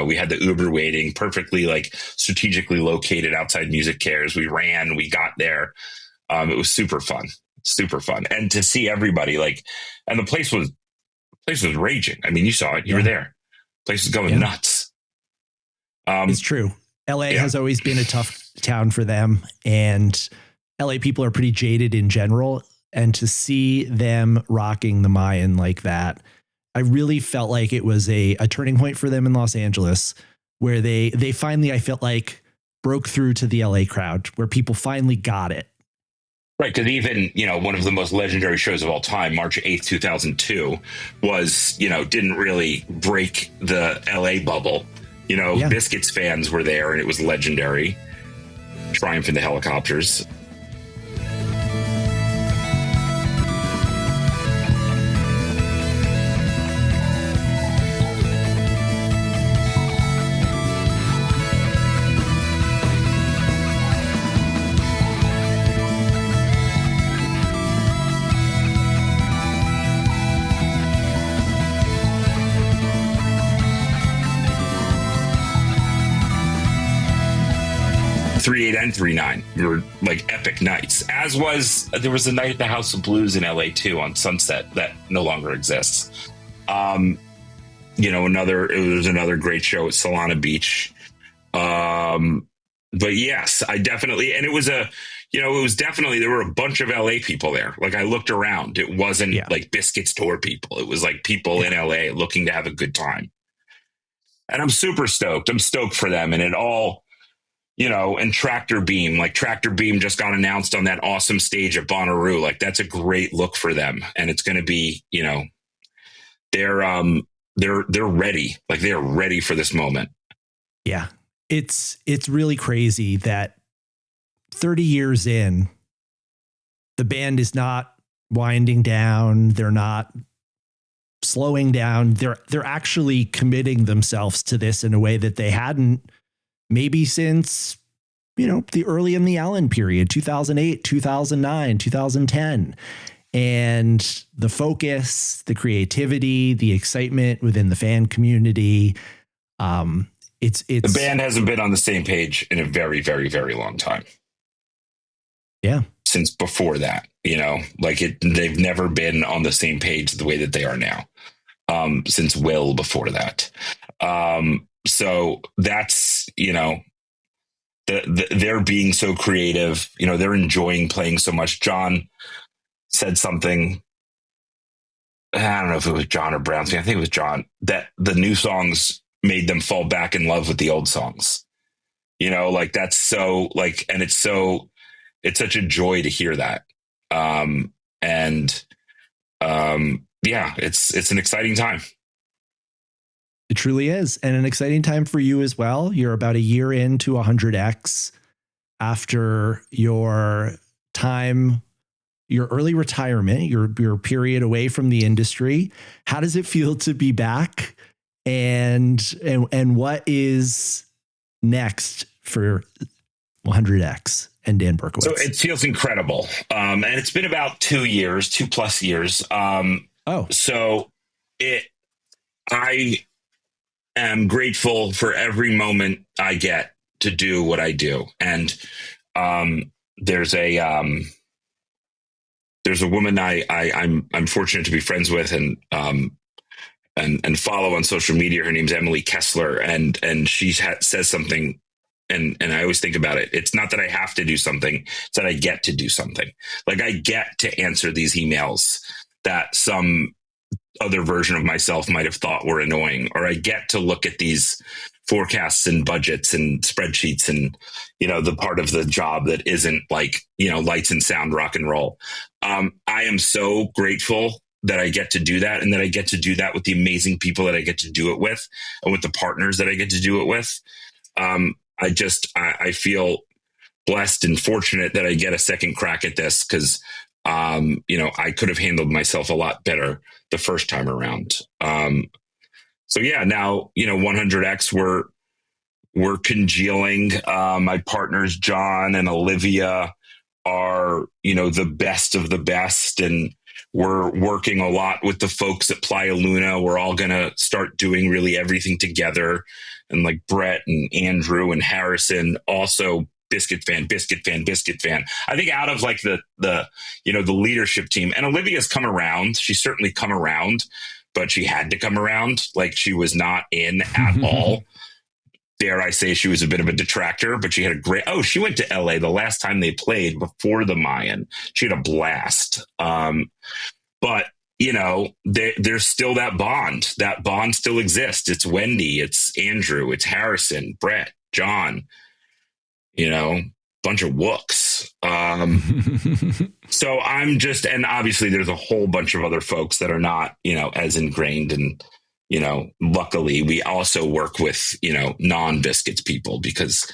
we had the Uber waiting perfectly, like strategically located outside Music Cares. We ran, we got there. It was super fun. And to see everybody, like, and the place was raging. I mean, you saw it, you were there. The place was going nuts. It's true. LA has always been a tough town for them, and LA people are pretty jaded in general. And to see them rocking the Mayan like that, I really felt like it was a turning point for them in Los Angeles, where they finally, I felt like, broke through to the LA crowd, where people finally got it. Right, because even, you know, one of the most legendary shows of all time, March 8th, 2002, was, you know, didn't really break the LA bubble. You know, Biscuits fans were there, and it was legendary. Triumph in the Helicopters. 3/8 and 3/9 were like epic nights. There was a night at the House of Blues in LA too on Sunset that no longer exists. it was another great show at Solana Beach. But yes, I definitely, and it was definitely, there were a bunch of LA people there. Like I looked around, it wasn't like Biscuits tour people. It was like people in LA looking to have a good time. And I'm super stoked. I'm stoked for them. And it all, and Tractor Beam just got announced on that awesome stage at Bonnaroo. Like that's a great look for them. And it's going to be, they're ready. Like they're ready for this moment. Yeah. It's really crazy that 30 years in, the band is not winding down. They're not slowing down. They're actually committing themselves to this in a way that they hadn't maybe since, the early in the Allen period, 2008, 2009, 2010. And the focus, the creativity, the excitement within the fan community, it's the band hasn't been on the same page in a very, very, very long time. Yeah. Since before that, they've never been on the same page the way that they are now. Since well before that. So that's, they're being so creative, they're enjoying playing so much. John said something, I don't know if it was John or Brown. I think it was John, that the new songs made them fall back in love with the old songs. That's so and it's such a joy to hear that. It's an exciting time. It truly is. And an exciting time for you as well. You're about a year into 100X after your early retirement, your period away from the industry. How does it feel to be back? And what is next for 100X and Dan Berkowitz? So it feels incredible. And it's been about 2+ years. So I am grateful for every moment I get to do what I do. And there's a woman I'm fortunate to be friends with and follow on social media. Her name's Emily Kessler, and she says something, and I always think about it. It's not that I have to do something; it's that I get to do something. Like I get to answer these emails that some other version of myself might have thought were annoying, or I get to look at these forecasts and budgets and spreadsheets and, the part of the job that isn't like, lights and sound rock and roll. I am so grateful that I get to do that, and that I get to do that with the amazing people that I get to do it with, and with the partners that I get to do it with. I feel blessed and fortunate that I get a second crack at this, because I could have handled myself a lot better the first time around. Now, 100X, we're congealing. My partners, John and Olivia, are, the best of the best. And we're working a lot with the folks at Playa Luna. We're all going to start doing really everything together. And like Brett and Andrew and Harrison, also Biscuit fan. I think out of like the leadership team, and Olivia's come around. She's certainly come around, but she had to come around. Like she was not in at all. Dare I say she was a bit of a detractor, but she had she went to LA the last time they played before the Mayan. She had a blast. But there's still that bond. That bond still exists. It's Wendy, it's Andrew, it's Harrison, Brett, John, bunch of wooks. So I'm just, and obviously there's a whole bunch of other folks that are not, as ingrained, and, luckily we also work with, non-Biscuits people, because,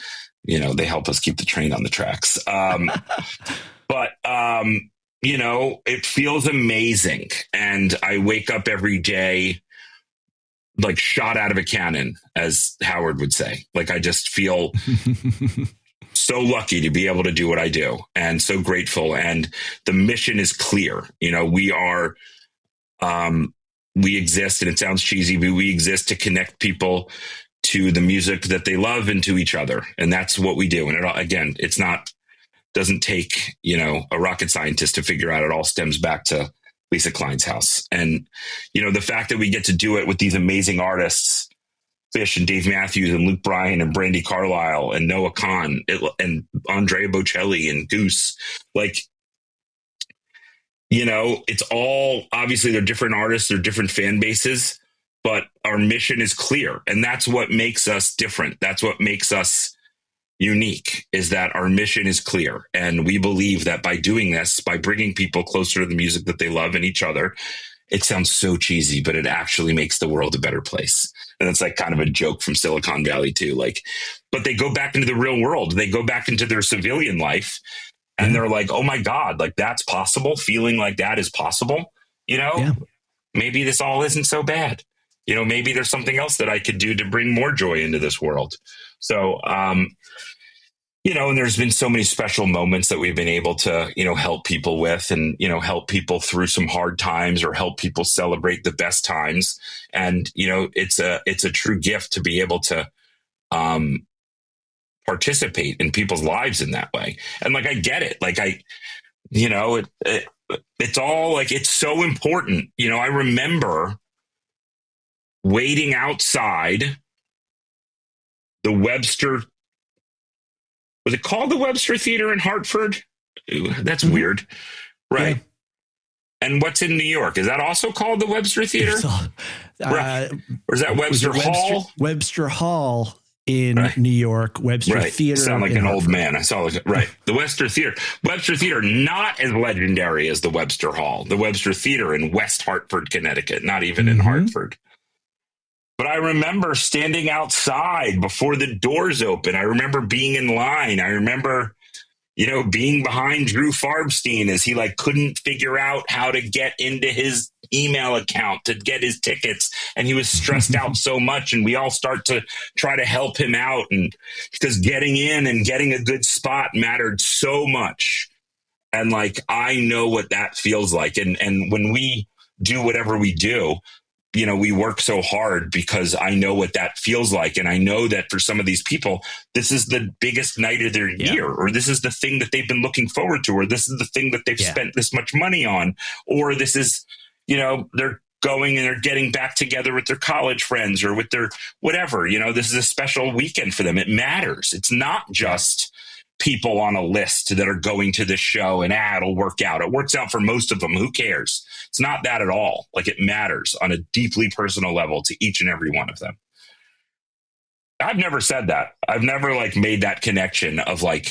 they help us keep the train on the tracks. It feels amazing. And I wake up every day like shot out of a cannon, as Howard would say. Like I just feel so lucky to be able to do what I do, and so grateful. And the mission is clear. We are, we exist, and it sounds cheesy, but we exist to connect people to the music that they love and to each other. And that's what we do. And doesn't take, a rocket scientist to figure out. It all stems back to Lisa Klein's house. And, the fact that we get to do it with these amazing artists, Fish and Dave Matthews and Luke Bryan and Brandy Carlisle and Noah Kahn and Andrea Bocelli and Goose, it's all, obviously they're different artists, they're different fan bases, but our mission is clear. And that's what makes us different. That's what makes us unique, is that our mission is clear. And we believe that by doing this, by bringing people closer to the music that they love and each other, it sounds so cheesy, but it actually makes the world a better place. And it's kind of a joke from Silicon Valley too. But they go back into the real world. They go back into their civilian life and they're like, oh my God, that's possible. Feeling like that is possible. Maybe this all isn't so bad. Maybe there's something else that I could do to bring more joy into this world. So, and there's been so many special moments that we've been able to, help people with and, help people through some hard times or help people celebrate the best times. And, it's a true gift to be able to participate in people's lives in that way. And I get it. It's all it's so important. I remember waiting outside the Webster. Was it called the Webster Theater in Hartford? Ooh, that's weird. Right. Yeah. And what's in New York? Is that also called the Webster Theater? Right. Or is that Webster Hall? Webster Hall in New York. Webster Theater. Sound like an old man. I saw the Webster Theater. Webster Theater, not as legendary as the Webster Hall. The Webster Theater in West Hartford, Connecticut, not even in Hartford. But I remember standing outside before the doors open. I remember being in line. I remember, being behind Drew Farbstein as he couldn't figure out how to get into his email account to get his tickets. And he was stressed out so much. And we all start to try to help him out. And because getting in and getting a good spot mattered so much. And I know what that feels like. And when we do whatever we do, we work so hard because I know what that feels like. And I know that for some of these people, this is the biggest night of their year, or this is the thing that they've been looking forward to, or this is the thing that they've spent this much money on, or this is, they're going and they're getting back together with their college friends or with their whatever, this is a special weekend for them. It matters. It's not just people on a list that are going to this show and it'll work out. It works out for most of them. Who cares? It's not that at all. It matters on a deeply personal level to each and every one of them. I've never said that. I've never made that connection of Andrew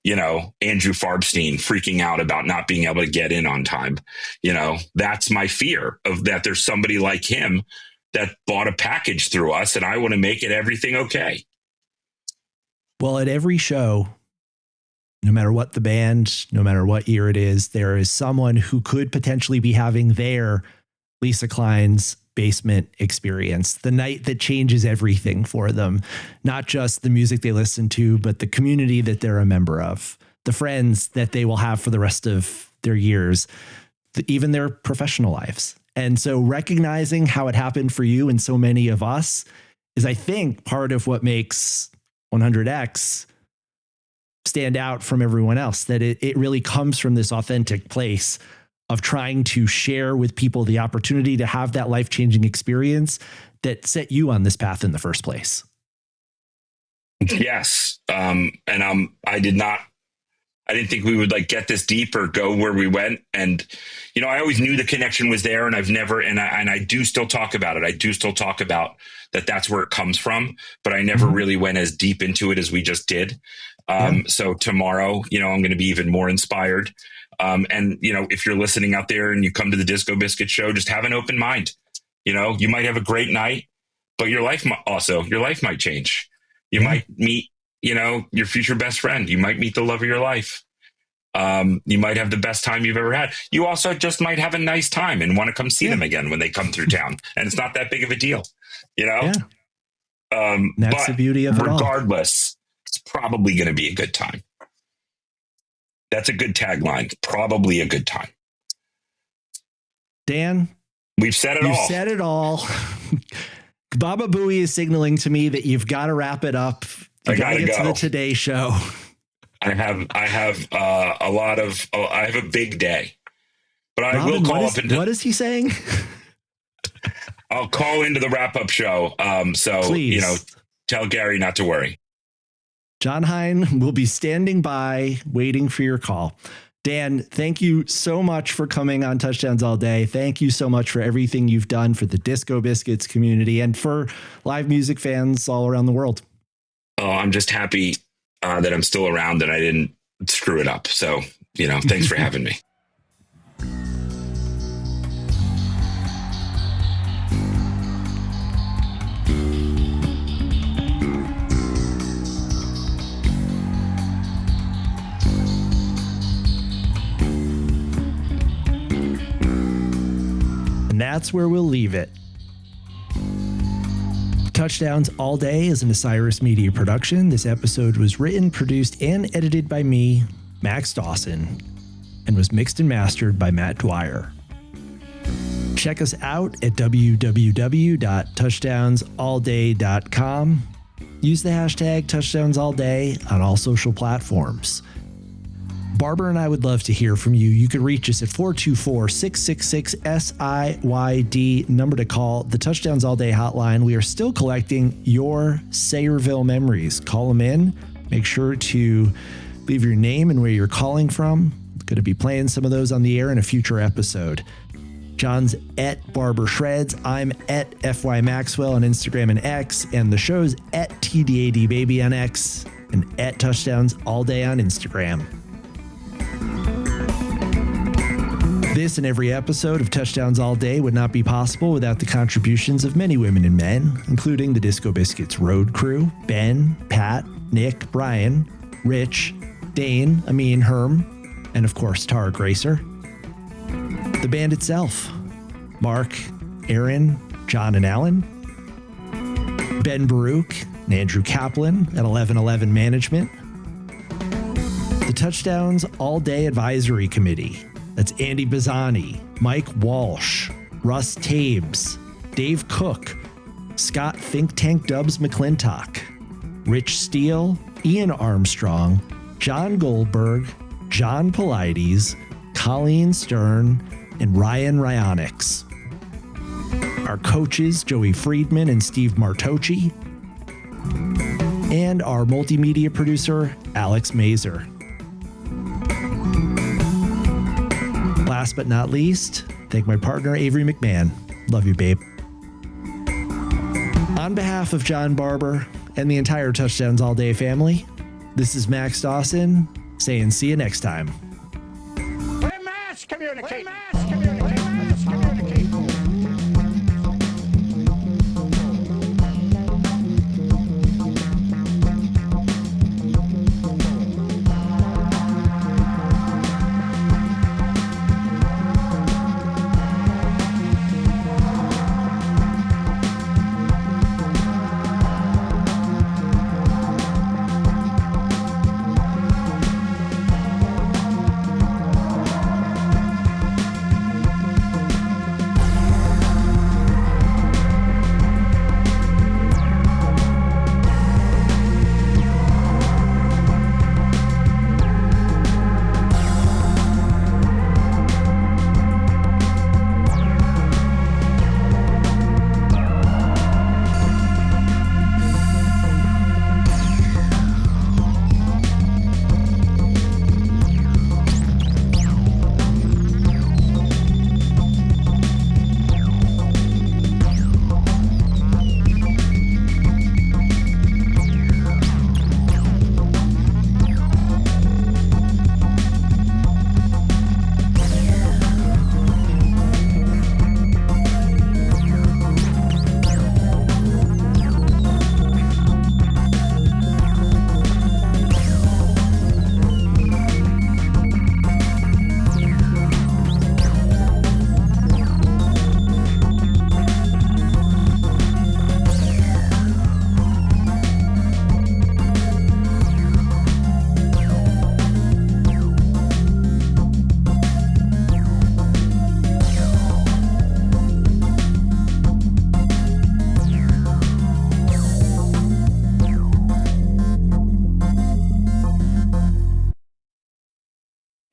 Farbstein freaking out about not being able to get in on time. That's my fear of that. There's somebody like him that bought a package through us and I want to make it everything okay. Well, at every show, no matter what the band, no matter what year it is, there is someone who could potentially be having their Lisa Klein's basement experience, the night that changes everything for them, not just the music they listen to, but the community that they're a member of, the friends that they will have for the rest of their years, even their professional lives. And so recognizing how it happened for you and so many of us is, I think, part of what makes 100X stand out from everyone else, that it really comes from this authentic place of trying to share with people the opportunity to have that life-changing experience that set you on this path in the first place. Yes. I didn't think we would get this deep or go where we went. And, I always knew the connection was there, and I do still talk about it. I do still talk about that's where it comes from, but I never really went as deep into it as we just did. So tomorrow, I'm going to be even more inspired. And if you're listening out there and you come to the Disco Biscuit show, just have an open mind. You might have a great night, but your life might change. You might meet, your future best friend. You might meet the love of your life. You might have the best time you've ever had. You also just might have a nice time and want to come see them again when they come through town. And it's not that big of a deal, That's the beauty of it all. Regardless, it's probably going to be a good time. That's a good tagline. Probably a good time. Dan, we've said it all. You've said it all. Baba Booey is signaling to me that you've got to wrap it up. You got to get to the Today Show. I have a big day, But I Robin, will call up into. What is he saying? I'll call into the wrap-up show. So, Please. Tell Gary not to worry. John Hine will be standing by waiting for your call. Dan, thank you so much for coming on Touchdowns All Day. Thank you so much for everything you've done for the Disco Biscuits community and for live music fans all around the world. Oh, I'm just happy that I'm still around and I didn't screw it up. So, thanks for having me. And that's where we'll leave it. Touchdowns All Day is an Osiris Media production. This episode was written, produced, and edited by me, Max Dawson, and was mixed and mastered by Matt Dwyer. Check us out at www.touchdownsallday.com. Use the hashtag TouchdownsAllDay on all social platforms. Barber and I would love to hear from you. You can reach us at 424-666-SIYD, number to call, the Touchdowns All Day hotline. We are still collecting your Sayreville memories. Call them in. Make sure to leave your name and where you're calling from. Going to be playing some of those on the air in a future episode. John's at Barber Shreds. I'm at FY Maxwell on Instagram and X, and the show's at TDAD Baby on X and at Touchdowns All Day on Instagram. This and every episode of Touchdowns All Day would not be possible without the contributions of many women and men, including the Disco Biscuits road crew, Ben, Pat, Nick, Brian, Rich, Dane, Amin, Herm, and of course, Tara Gracer. The band itself, Mark, Aaron, John and Alan, Ben Baruch, and Andrew Kaplan at 1111 Management. The Touchdowns All Day Advisory Committee. That's Andy Bazzani, Mike Walsh, Russ Tabes, Dave Cook, Scott Think Tank Dubs McClintock, Rich Steele, Ian Armstrong, John Goldberg, John Polides, Colleen Stern, and Ryan Ryonix. Our coaches, Joey Friedman and Steve Martocci, and our multimedia producer, Alex Mazer. Last but not least, thank my partner, Avery McMahon. Love you, babe. On behalf of John Barber and the entire Touchdowns All Day family, this is Max Dawson saying see you next time. We must communicate. We must communicate. We must communicate.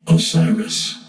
Osiris.